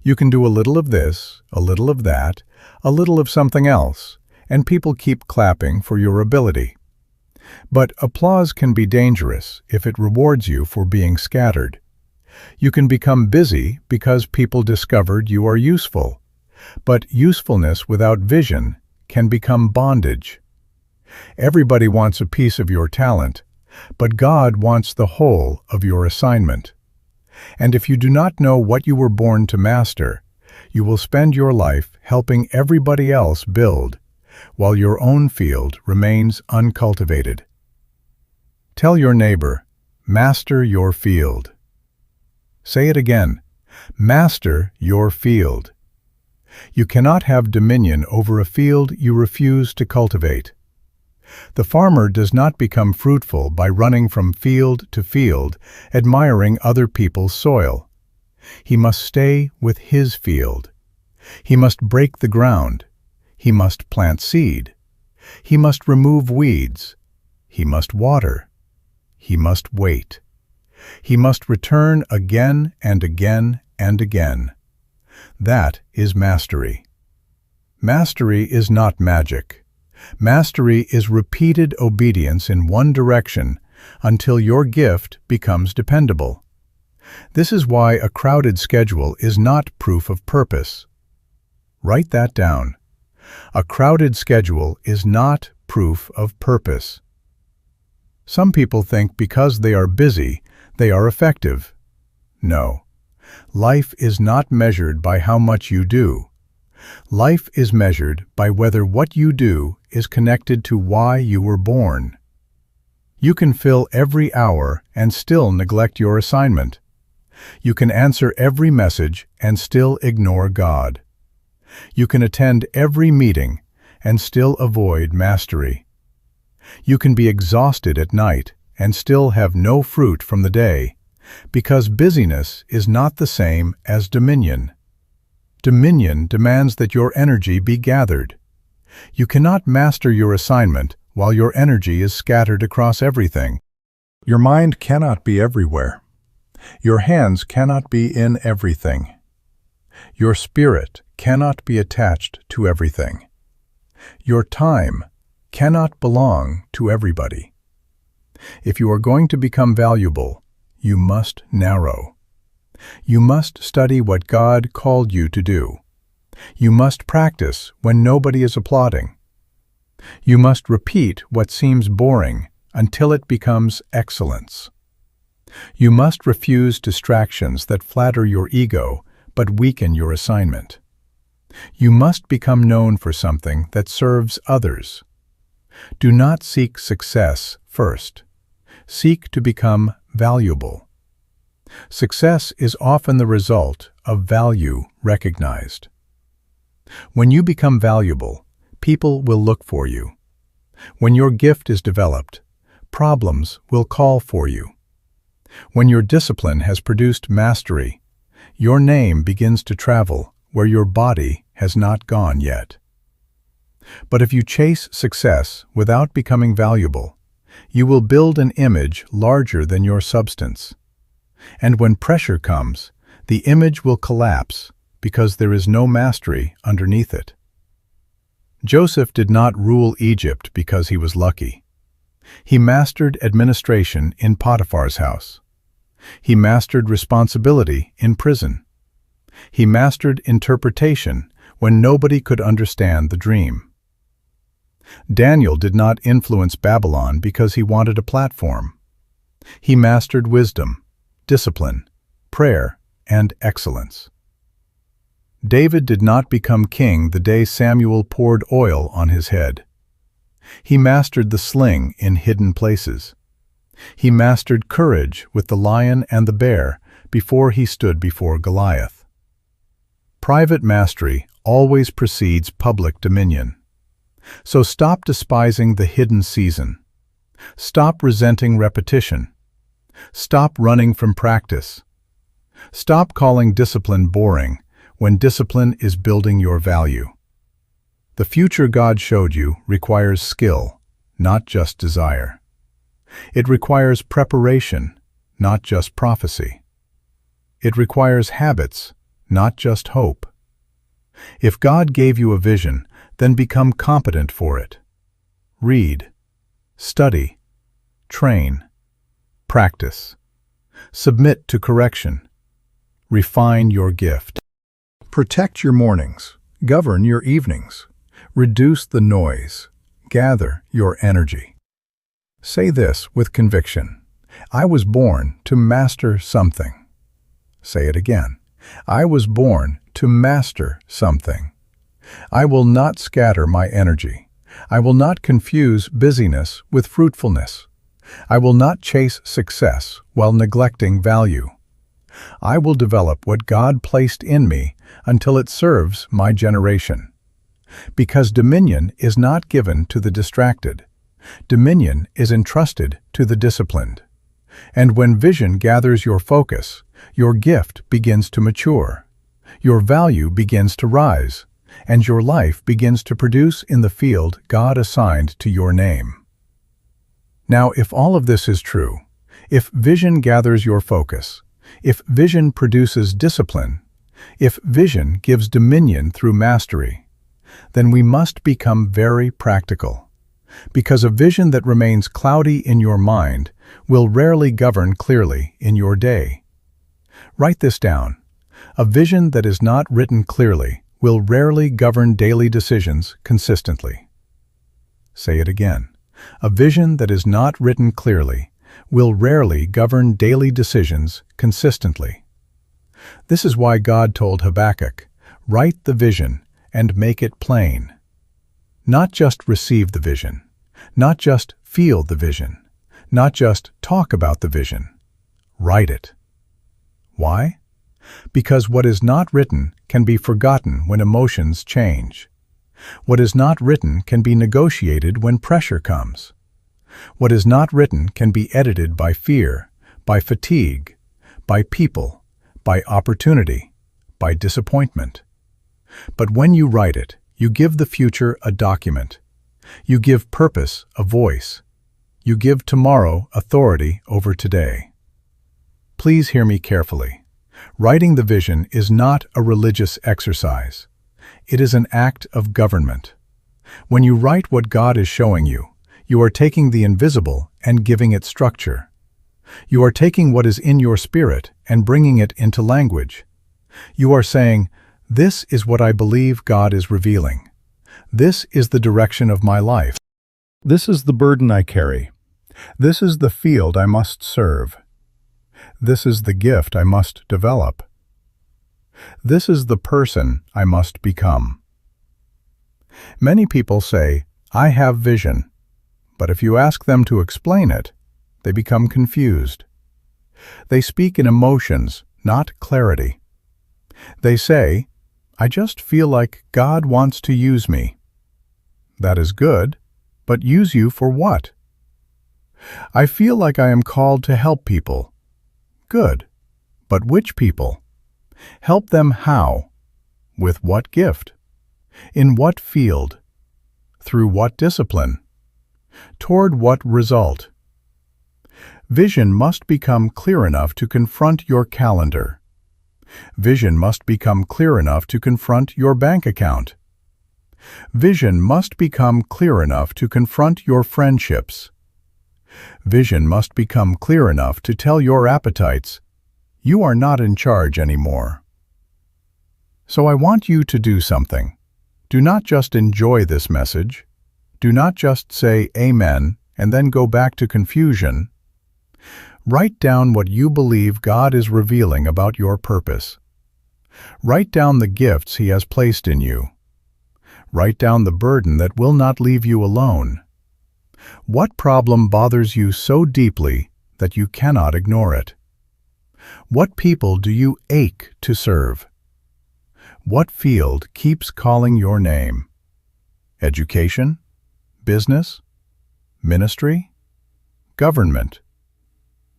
Speaker 1: You can do a little of this, a little of that, a little of something else, and people keep clapping for your ability. But applause can be dangerous if it rewards you for being scattered. You can become busy because people discovered you are useful, but usefulness without vision can become bondage. Everybody wants a piece of your talent, but God wants the whole of your assignment. And if you do not know what you were born to master, you will spend your life helping everybody else build, while your own field remains uncultivated. Tell your neighbor, master your field. Say it again, master your field. You cannot have dominion over a field you refuse to cultivate. The farmer does not become fruitful by running from field to field, admiring other people's soil. He must stay with his field. He must break the ground. He must plant seed. He must remove weeds. He must water. He must wait. He must return again and again and again. That is mastery. Mastery is not magic. Mastery is repeated obedience in one direction until your gift becomes dependable. This is why a crowded schedule is not proof of purpose. Write that down. A crowded schedule is not proof of purpose. Some people think because they are busy, they are effective. No. Life is not measured by how much you do. Life is measured by whether what you do is connected to why you were born. You can fill every hour and still neglect your assignment. You can answer every message and still ignore God. You can attend every meeting and still avoid mastery. You can be exhausted at night and still have no fruit from the day, because busyness is not the same as dominion. Dominion demands that your energy be gathered. You cannot master your assignment while your energy is scattered across everything. Your mind cannot be everywhere. Your hands cannot be in everything. Your spirit cannot be attached to everything. Your time cannot belong to everybody. If you are going to become valuable, you must narrow. You must study what God called you to do. You must practice when nobody is applauding. You must repeat what seems boring until it becomes excellence. You must refuse distractions that flatter your ego but weaken your assignment. You must become known for something that serves others. Do not seek success first. Seek to become valuable. Success is often the result of value recognized. When you become valuable, people will look for you. When your gift is developed, problems will call for you. When your discipline has produced mastery, your name begins to travel where your body has not gone yet. But if you chase success without becoming valuable, you will build an image larger than your substance. And when pressure comes, the image will collapse because there is no mastery underneath it. Joseph did not rule Egypt because he was lucky. He mastered administration in Potiphar's house. He mastered responsibility in prison. He mastered interpretation when nobody could understand the dream. Daniel did not influence Babylon because he wanted a platform. He mastered wisdom, discipline, prayer, and excellence. David did not become king the day Samuel poured oil on his head. He mastered the sling in hidden places. He mastered courage with the lion and the bear before he stood before Goliath. Private mastery always precedes public dominion. So stop despising the hidden season. Stop resenting repetition. Stop running from practice. Stop calling discipline boring when discipline is building your value. The future God showed you requires skill, not just desire. It requires preparation, not just prophecy. It requires habits, not just hope. If God gave you a vision, then become competent for it. Read, study, train, practice. Submit to correction. Refine your gift. Protect your mornings. Govern your evenings. Reduce the noise. Gather your energy. Say this with conviction. I was born to master something. Say it again. I was born to master something. I will not scatter my energy. I will not confuse busyness with fruitfulness. I will not chase success while neglecting value. I will develop what God placed in me until it serves my generation. Because dominion is not given to the distracted. Dominion is entrusted to the disciplined. And when vision gathers your focus, your gift begins to mature. Your value begins to rise, and your life begins to produce in the field God assigned to your name. Now, if all of this is true, if vision gathers your focus, if vision produces discipline, if vision gives dominion through mastery, then we must become very practical. Because a vision that remains cloudy in your mind will rarely govern clearly in your day. Write this down. A vision that is not written clearly will rarely govern daily decisions consistently. Say it again. A vision that is not written clearly will rarely govern daily decisions consistently. This is why God told Habakkuk, "Write the vision and make it plain." Not just receive the vision, not just feel the vision, not just talk about the vision. Write it. Why? Because what is not written can be forgotten when emotions change. What is not written can be negotiated when pressure comes. What is not written can be edited by fear, by fatigue, by people, by opportunity, by disappointment. But when you write it, you give the future a document. You give purpose a voice. You give tomorrow authority over today. Please hear me carefully. Writing the vision is not a religious exercise. It is an act of government. When you write what God is showing you, you are taking the invisible and giving it structure. You are taking what is in your spirit and bringing it into language. You are saying, "This is what I believe God is revealing. This is the direction of my life. This is the burden I carry. This is the field I must serve. This is the gift I must develop. This is the person I must become." Many people say, "I have vision," but if you ask them to explain it, they become confused. They speak in emotions, not clarity. They say, "I just feel like God wants to use me." That is good, but use you for what? "I feel like I am called to help people." Good, but which people? Help them how? With what gift? In what field? Through what discipline? Toward what result? Vision must become clear enough to confront your calendar. Vision must become clear enough to confront your bank account. Vision must become clear enough to confront your friendships. Vision must become clear enough to tell your appetites, "You are not in charge anymore." So I want you to do something. Do not just enjoy this message. Do not just say amen and then go back to confusion. Write down what you believe God is revealing about your purpose. Write down the gifts He has placed in you. Write down the burden that will not leave you alone. What problem bothers you so deeply that you cannot ignore it? What people do you ache to serve? What field keeps calling your name? Education? Business? Ministry? Government?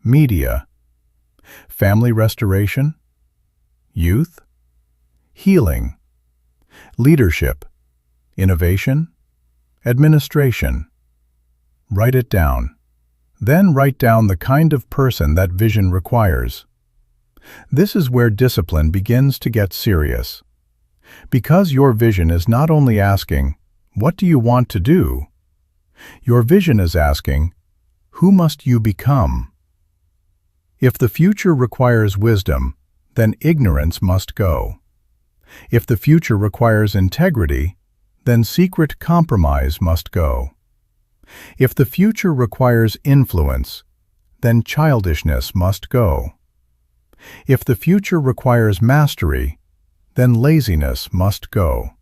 Speaker 1: Media? Family restoration? Youth? Healing? Leadership? Innovation? Administration? Write it down. Then write down the kind of person that vision requires. This is where discipline begins to get serious. Because your vision is not only asking, "What do you want to do?" Your vision is asking, "Who must you become?" If the future requires wisdom, then ignorance must go. If the future requires integrity, then secret compromise must go. If the future requires influence, then childishness must go. If the future requires mastery, then laziness must go.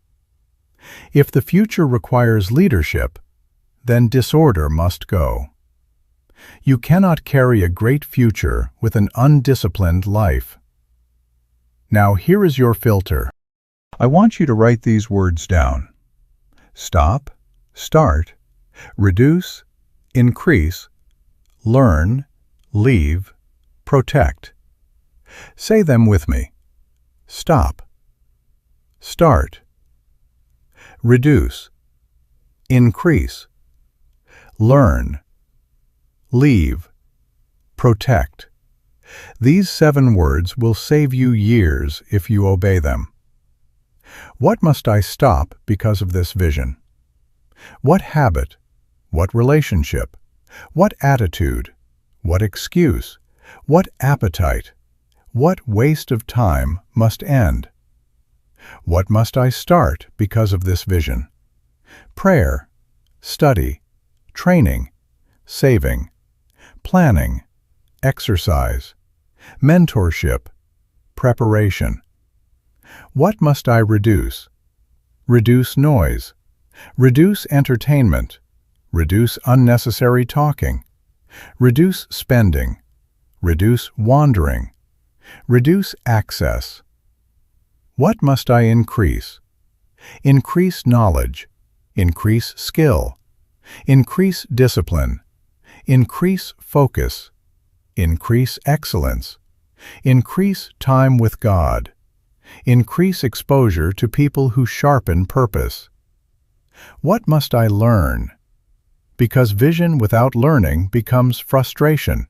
Speaker 1: If the future requires leadership, then disorder must go. You cannot carry a great future with an undisciplined life. Now here is your filter. I want you to write these words down. Stop, start, reduce, increase, learn, leave, protect. Say them with me. Stop. Start. Reduce. Increase. Learn. Leave. Protect. These 7 words will save you years if you obey them. What must I stop because of this vision? What habit? What relationship? What attitude? What excuse? What appetite? What waste of time must end? What must I start because of this vision? Prayer, study, training, saving, planning, exercise, mentorship, preparation. What must I reduce? Reduce noise, reduce entertainment, reduce unnecessary talking, reduce spending, reduce wandering, reduce access. What must I increase? Increase knowledge, increase skill, increase discipline, increase focus, increase excellence, increase time with God, increase exposure to people who sharpen purpose. What must I learn? Because vision without learning becomes frustration.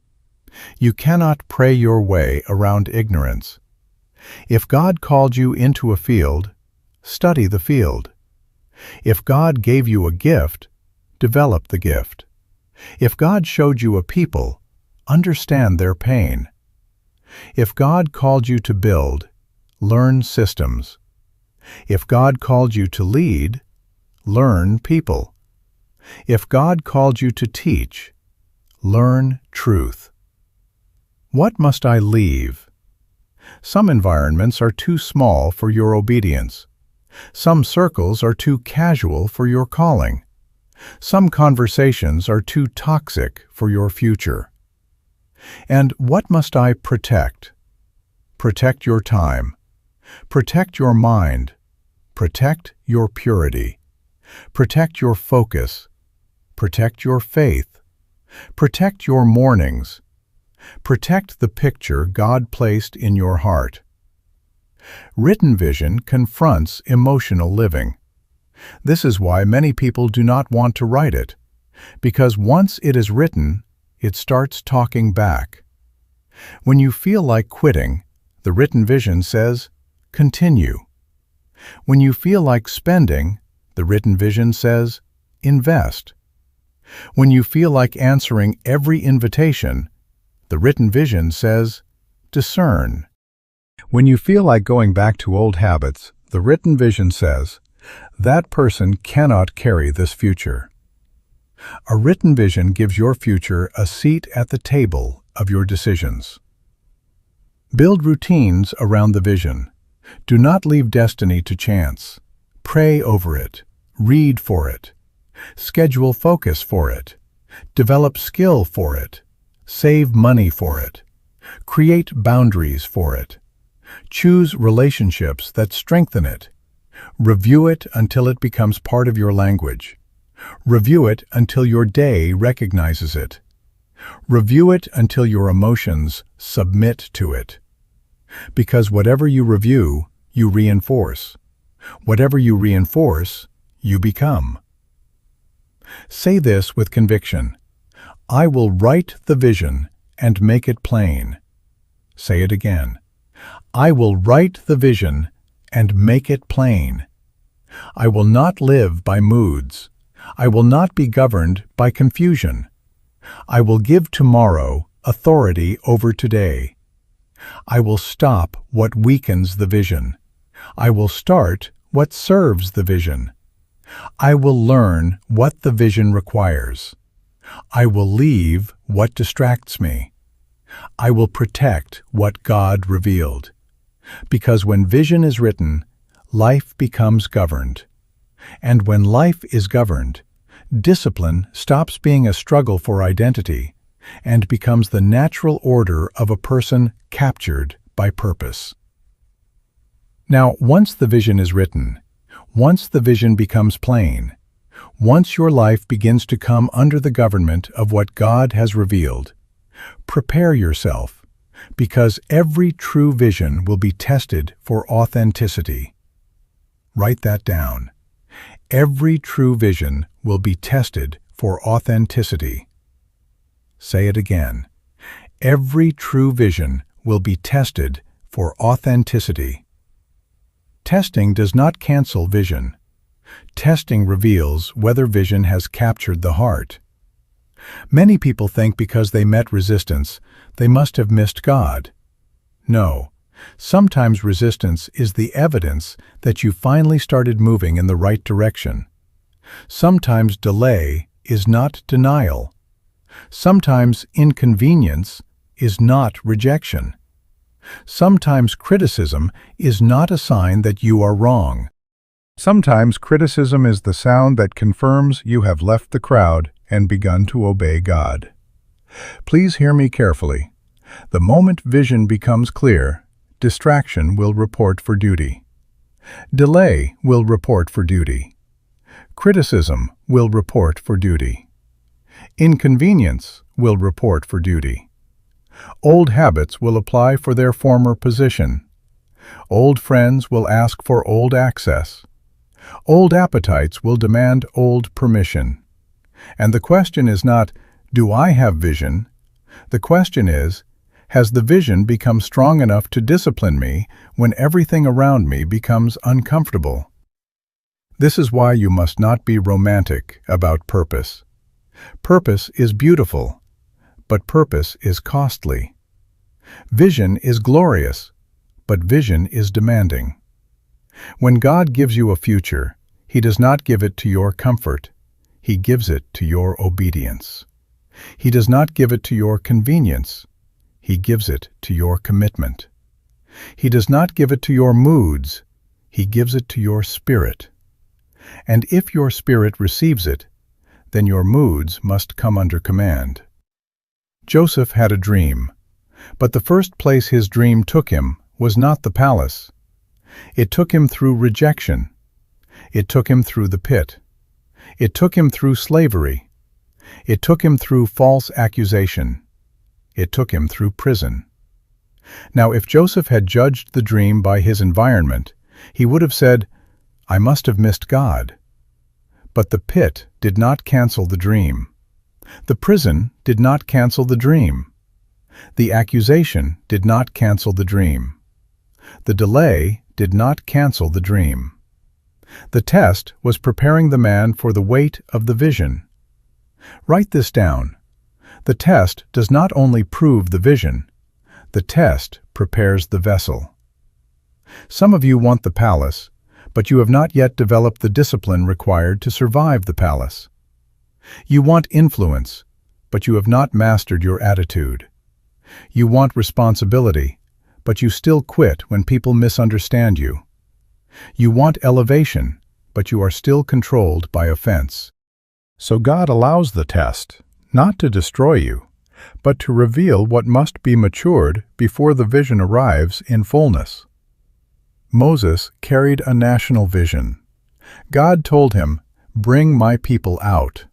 Speaker 1: You cannot pray your way around ignorance. If God called you into a field, study the field. If God gave you a gift, develop the gift. If God showed you a people, understand their pain. If God called you to build, learn systems. If God called you to lead, learn people. If God called you to teach, learn truth. What must I leave? Some environments are too small for your obedience. Some circles are too casual for your calling. Some conversations are too toxic for your future. And what must I protect? Protect your time. Protect your mind. Protect your purity. Protect your focus. Protect your faith. Protect your mornings. Protect the picture God placed in your heart. Written vision confronts emotional living. This is why many people do not want to write it, because once it is written, it starts talking back. When you feel like quitting, the written vision says, continue. When you feel like spending, the written vision says, invest. When you feel like answering every invitation, the written vision says, discern. When you feel like going back to old habits, the written vision says, that person cannot carry this future. A written vision gives your future a seat at the table of your decisions. Build routines around the vision. Do not leave destiny to chance. Pray over it. Read for it. Schedule focus for it. Develop skill for it. Save money for it. Create boundaries for it. Choose relationships that strengthen it. Review it until it becomes part of your language. Review it until your day recognizes it. Review it until your emotions submit to it. Because whatever you review, you reinforce. Whatever you reinforce, you become. Say this with conviction. I will write the vision and make it plain. Say it again. I will write the vision and make it plain. I will not live by moods. I will not be governed by confusion. I will give tomorrow authority over today. I will stop what weakens the vision. I will start what serves the vision. I will learn what the vision requires. I will leave what distracts me. I will protect what God revealed. Because when vision is written, life becomes governed. And when life is governed, discipline stops being a struggle for identity and becomes the natural order of a person captured by purpose. Now, once the vision is written, once the vision becomes plain, once your life begins to come under the government of what God has revealed, prepare yourself, because every true vision will be tested for authenticity. Write that down. Every true vision will be tested for authenticity. Say it again. Every true vision will be tested for authenticity. Testing does not cancel vision. Testing reveals whether vision has captured the heart. Many people think because they met resistance, they must have missed God. No, sometimes resistance is the evidence that you finally started moving in the right direction. Sometimes delay is not denial. Sometimes inconvenience is not rejection. Sometimes criticism is not a sign that you are wrong. Sometimes criticism is the sound that confirms you have left the crowd and begun to obey God. Please hear me carefully. The moment vision becomes clear, distraction will report for duty. Delay will report for duty. Criticism will report for duty. Inconvenience will report for duty. Old habits will apply for their former position. Old friends will ask for old access. Old appetites will demand old permission. And the question is not, do I have vision? The question is, has the vision become strong enough to discipline me when everything around me becomes uncomfortable? This is why you must not be romantic about purpose. Purpose is beautiful, but purpose is costly. Vision is glorious, but vision is demanding. When God gives you a future, He does not give it to your comfort. He gives it to your obedience. He does not give it to your convenience. He gives it to your commitment. He does not give it to your moods. He gives it to your spirit. And if your spirit receives it, then your moods must come under command. Joseph had a dream, but the first place his dream took him was not the palace. It took him through rejection. It took him through the pit. It took him through slavery. It took him through false accusation. It took him through prison. Now, if Joseph had judged the dream by his environment, he would have said, "I must have missed God." But the pit did not cancel the dream. The prison did not cancel the dream. The accusation did not cancel the dream. The delay did not cancel the dream. The test was preparing the man for the weight of the vision. Write this down. The test does not only prove the vision, the test prepares the vessel. Some of you want the palace, but you have not yet developed the discipline required to survive the palace. You want influence, but you have not mastered your attitude. You want responsibility, but you still quit when people misunderstand you. You want elevation, but you are still controlled by offense. So God allows the test, not to destroy you, but to reveal what must be matured before the vision arrives in fullness. Moses carried a national vision. God told him, "Bring my people out."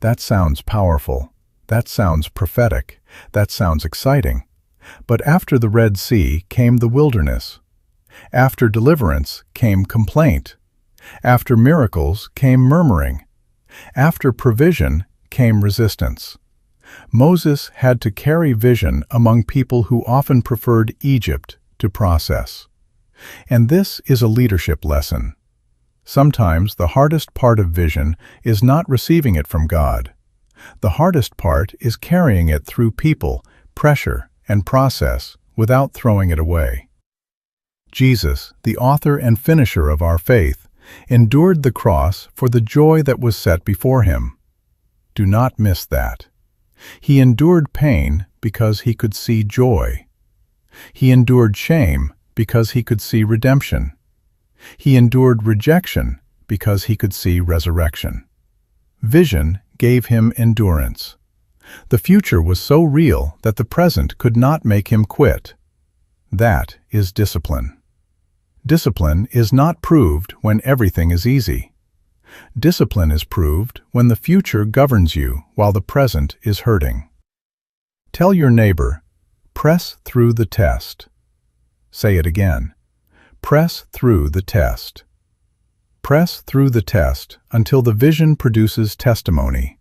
Speaker 1: That sounds powerful. That sounds prophetic. That sounds exciting. But after the Red Sea came the wilderness. After deliverance came complaint. After miracles came murmuring. After provision came resistance. Moses had to carry vision among people who often preferred Egypt to process. And this is a leadership lesson. Sometimes the hardest part of vision is not receiving it from God. The hardest part is carrying it through people, pressure, and process without throwing it away. Jesus, the author and finisher of our faith, endured the cross for the joy that was set before him. Do not miss that. He endured pain because he could see joy. He endured shame because he could see redemption. He endured rejection because he could see resurrection. Vision gave him endurance. The future was so real that the present could not make him quit. That is discipline. Discipline is not proved when everything is easy. Discipline is proved when the future governs you while the present is hurting. Tell your neighbor, press through the test. Say it again. Press through the test. Press through the test until the vision produces testimony.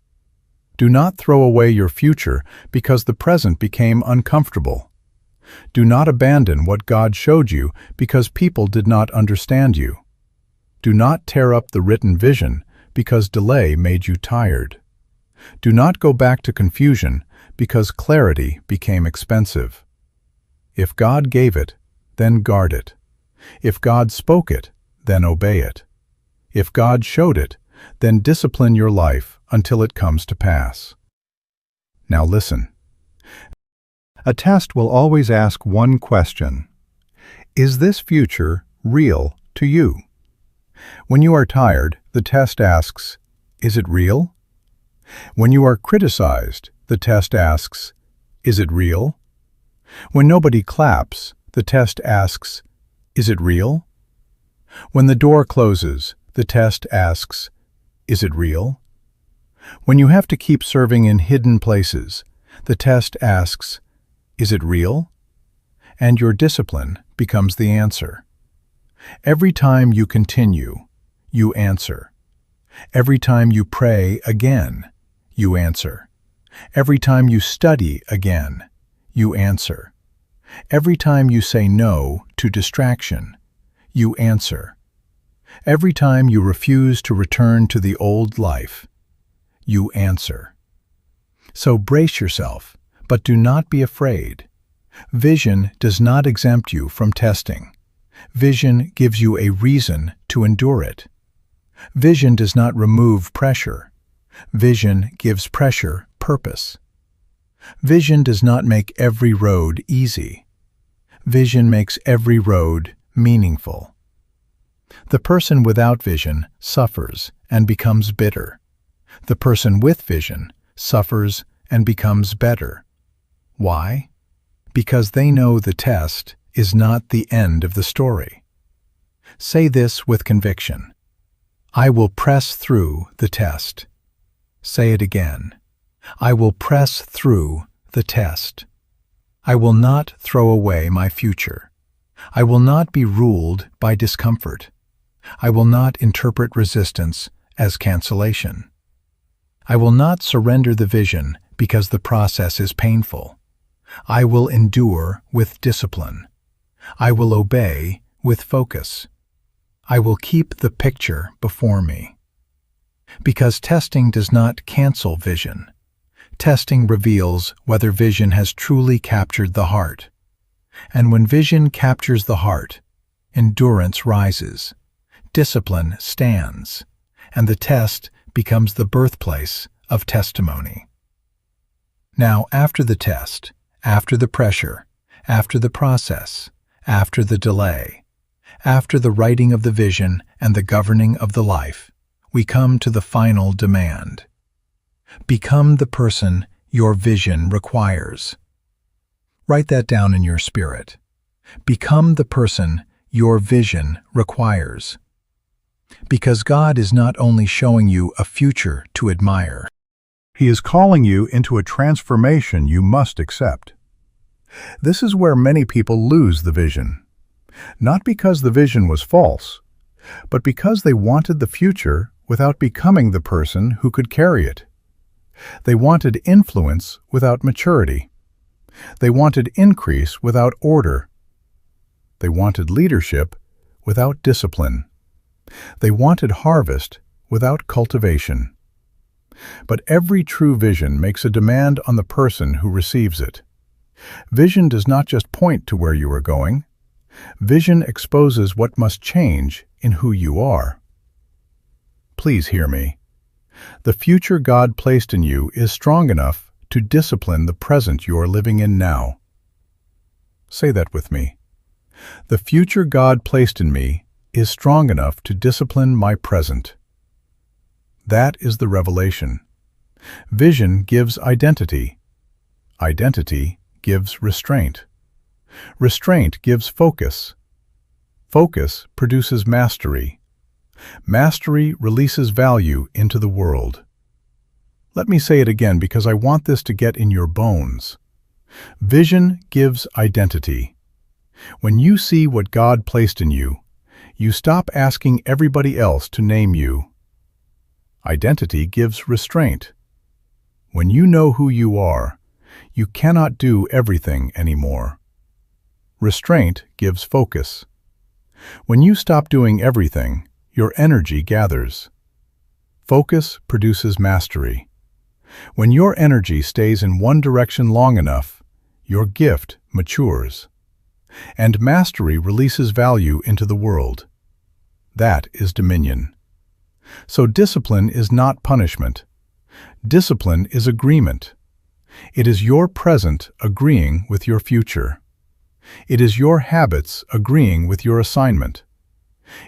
Speaker 1: Do not throw away your future because the present became uncomfortable. Do not abandon what God showed you because people did not understand you. Do not tear up the written vision because delay made you tired. Do not go back to confusion because clarity became expensive. If God gave it, then guard it. If God spoke it, then obey it. If God showed it, then discipline your life until it comes to pass. Now listen. A test will always ask one question. Is this future real to you? When you are tired, the test asks, is it real? When you are criticized, the test asks, is it real? When nobody claps, the test asks, is it real? When the door closes, the test asks, is it real? When you have to keep serving in hidden places, the test asks, is it real? And your discipline becomes the answer. Every time you continue, you answer. Every time you pray again, you answer. Every time you study again, you answer. Every time you say no to distraction, you answer. Every time you refuse to return to the old life, you answer. So brace yourself, but do not be afraid. Vision does not exempt you from testing. Vision gives you a reason to endure it. Vision does not remove pressure. Vision gives pressure purpose. Vision does not make every road easy. Vision makes every road meaningful. The person without vision suffers and becomes bitter. The person with vision suffers and becomes better. Why? Because they know the test is not the end of the story. Say this with conviction. I will press through the test. Say it again. I will press through the test. I will not throw away my future. I will not be ruled by discomfort. I will not interpret resistance as cancellation. I will not surrender the vision because the process is painful. I will endure with discipline. I will obey with focus. I will keep the picture before me. Because testing does not cancel vision. Testing reveals whether vision has truly captured the heart. And when vision captures the heart, endurance rises, discipline stands, and the test becomes the birthplace of testimony. Now, after the test, after the pressure, after the process, after the delay, after the writing of the vision and the governing of the life, we come to the final demand. Become the person your vision requires. Write that down in your spirit. Become the person your vision requires. Because God is not only showing you a future to admire, He is calling you into a transformation you must accept. This is where many people lose the vision. Not because the vision was false, but because they wanted the future without becoming the person who could carry it. They wanted influence without maturity. They wanted increase without order. They wanted leadership without discipline. They wanted harvest without cultivation. But every true vision makes a demand on the person who receives it. Vision does not just point to where you are going. Vision exposes what must change in who you are. Please hear me. The future God placed in you is strong enough to discipline the present you are living in now. Say that with me. The future God placed in me is strong enough to discipline my present. That is the revelation. Vision gives identity. Identity gives restraint. Restraint gives focus. Focus produces mastery. Mastery releases value into the world. Let me say it again because I want this to get in your bones. Vision gives identity. When you see what God placed in you, you stop asking everybody else to name you. Identity gives restraint. When you know who you are, you cannot do everything anymore. Restraint gives focus. When you stop doing everything, your energy gathers. Focus produces mastery. When your energy stays in one direction long enough, your gift matures. And mastery releases value into the world. That is dominion. So discipline is not punishment. Discipline is agreement. It is your present agreeing with your future. It is your habits agreeing with your assignment.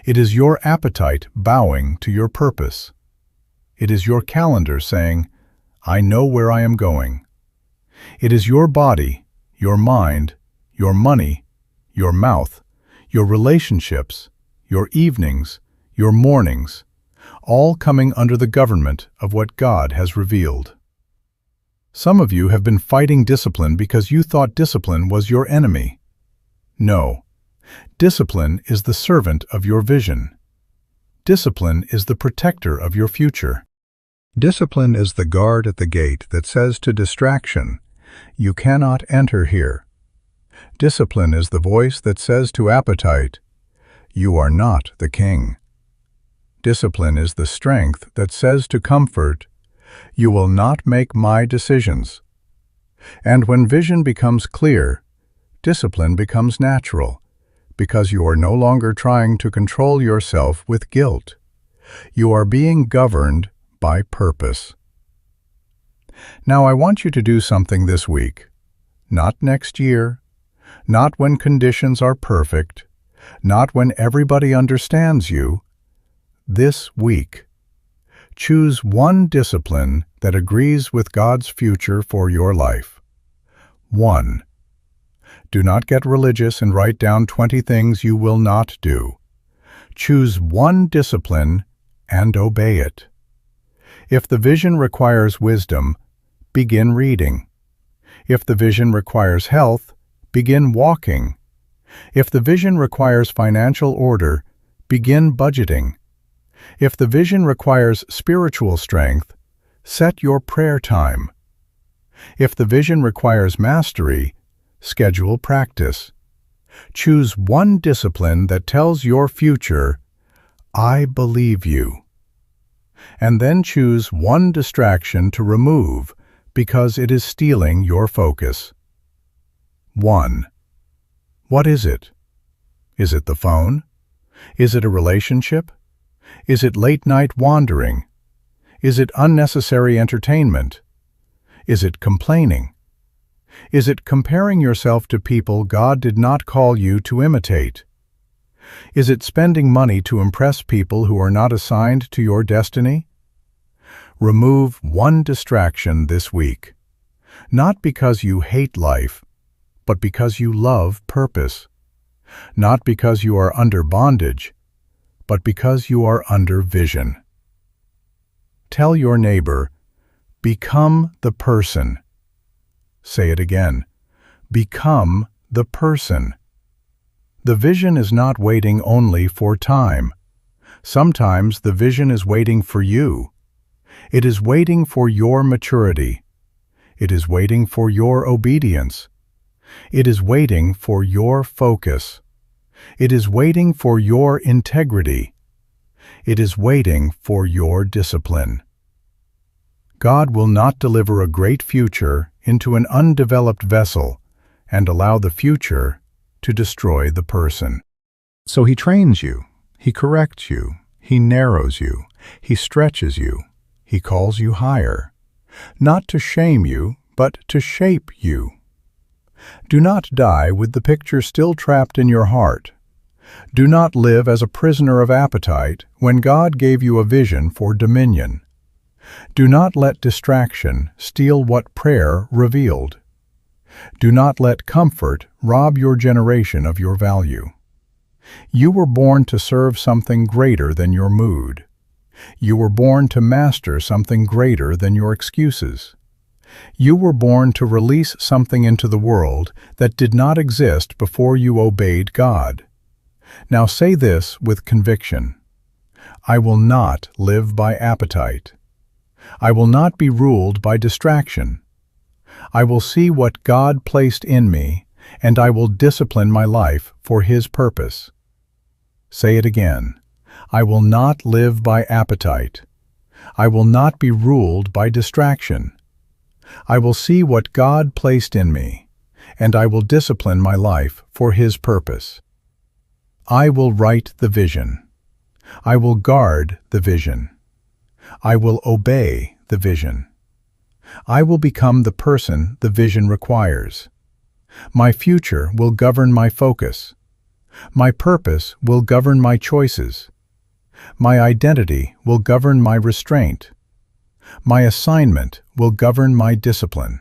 Speaker 1: It is your appetite bowing to your purpose. It is your calendar saying, I know where I am going. It is your body, your mind, your money, your mouth, your relationships, your evenings, your mornings, all coming under the government of what God has revealed. Some of you have been fighting discipline because you thought discipline was your enemy. No. Discipline is the servant of your vision. Discipline is the protector of your future. Discipline is the guard at the gate that says to distraction, you cannot enter here. Discipline is the voice that says to appetite, you are not the king. Discipline is the strength that says to comfort, you will not make my decisions. And when vision becomes clear, discipline becomes natural, because you are no longer trying to control yourself with guilt. You are being governed by purpose. Now I want you to do something this week. Not next year, not when conditions are perfect, not when everybody understands you. This week, choose one discipline that agrees with God's future for your life. 1. Do not get religious and write down 20 things you will not do. Choose one discipline and obey it. If the vision requires wisdom, begin reading. If the vision requires health, begin walking. If the vision requires financial order, begin budgeting. If the vision requires spiritual strength, set your prayer time. If the vision requires mastery, schedule practice. Choose one discipline that tells your future, "I believe you." And then choose one distraction to remove because it is stealing your focus. 1. What is it? Is it the phone? Is it a relationship? Is it late-night wandering? Is it unnecessary entertainment? Is it complaining? Is it comparing yourself to people God did not call you to imitate? Is it spending money to impress people who are not assigned to your destiny? Remove one distraction this week, not because you hate life, but because you love purpose. Not because you are under bondage, but because you are under vision. Tell your neighbor, become the person. Say it again, become the person. The vision is not waiting only for time. Sometimes the vision is waiting for you. It is waiting for your maturity. It is waiting for your obedience. It is waiting for your focus. It is waiting for your integrity. It is waiting for your discipline. God will not deliver a great future into an undeveloped vessel and allow the future to destroy the person. So He trains you, He corrects you, He narrows you, He stretches you, He calls you higher, not to shame you, but to shape you. Do not die with the picture still trapped in your heart. Do not live as a prisoner of appetite when God gave you a vision for dominion. Do not let distraction steal what prayer revealed. Do not let comfort rob your generation of your value. You were born to serve something greater than your mood. You were born to master something greater than your excuses. You were born to release something into the world that did not exist before you obeyed God. Now say this with conviction. I will not live by appetite. I will not be ruled by distraction. I will see what God placed in me, and I will discipline my life for His purpose. Say it again. I will not live by appetite. I will not be ruled by distraction. I will see what God placed in me, and I will discipline my life for His purpose. I will write the vision. I will guard the vision. I will obey the vision. I will become the person the vision requires. My future will govern my focus. My purpose will govern my choices. My identity will govern my restraint. My assignment will govern my discipline.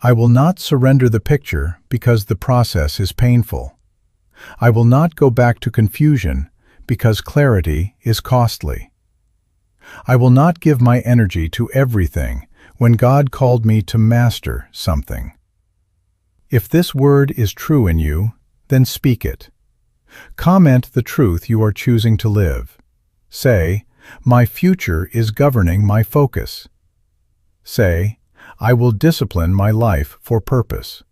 Speaker 1: I will not surrender the picture because the process is painful. I will not go back to confusion because clarity is costly. I will not give my energy to everything when God called me to master something. If this word is true in you, then speak it. Comment the truth you are choosing to live. Say, my future is governing my focus. Say, I will discipline my life for purpose.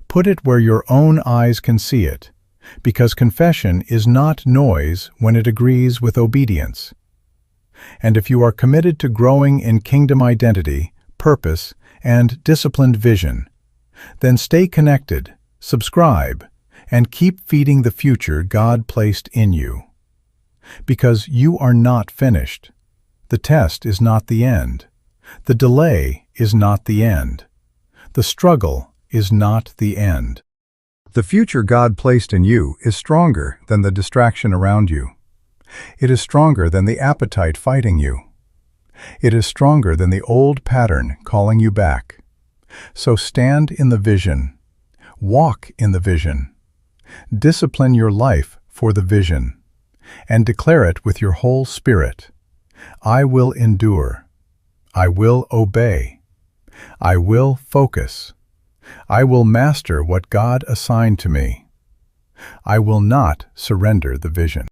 Speaker 1: Put it where your own eyes can see it, because confession is not noise when it agrees with obedience. And if you are committed to growing in kingdom identity, purpose, and disciplined vision, then stay connected, subscribe, and keep feeding the future God placed in you. Because you are not finished. The test is not the end. The delay is not the end. The struggle is not the end. The future God placed in you is stronger than the distraction around you. It is stronger than the appetite fighting you. It is stronger than the old pattern calling you back. So stand in the vision. Walk in the vision. Discipline your life for the vision, and declare it with your whole spirit. I will endure. I will obey. I will focus. I will master what God assigned to me. I will not surrender the vision.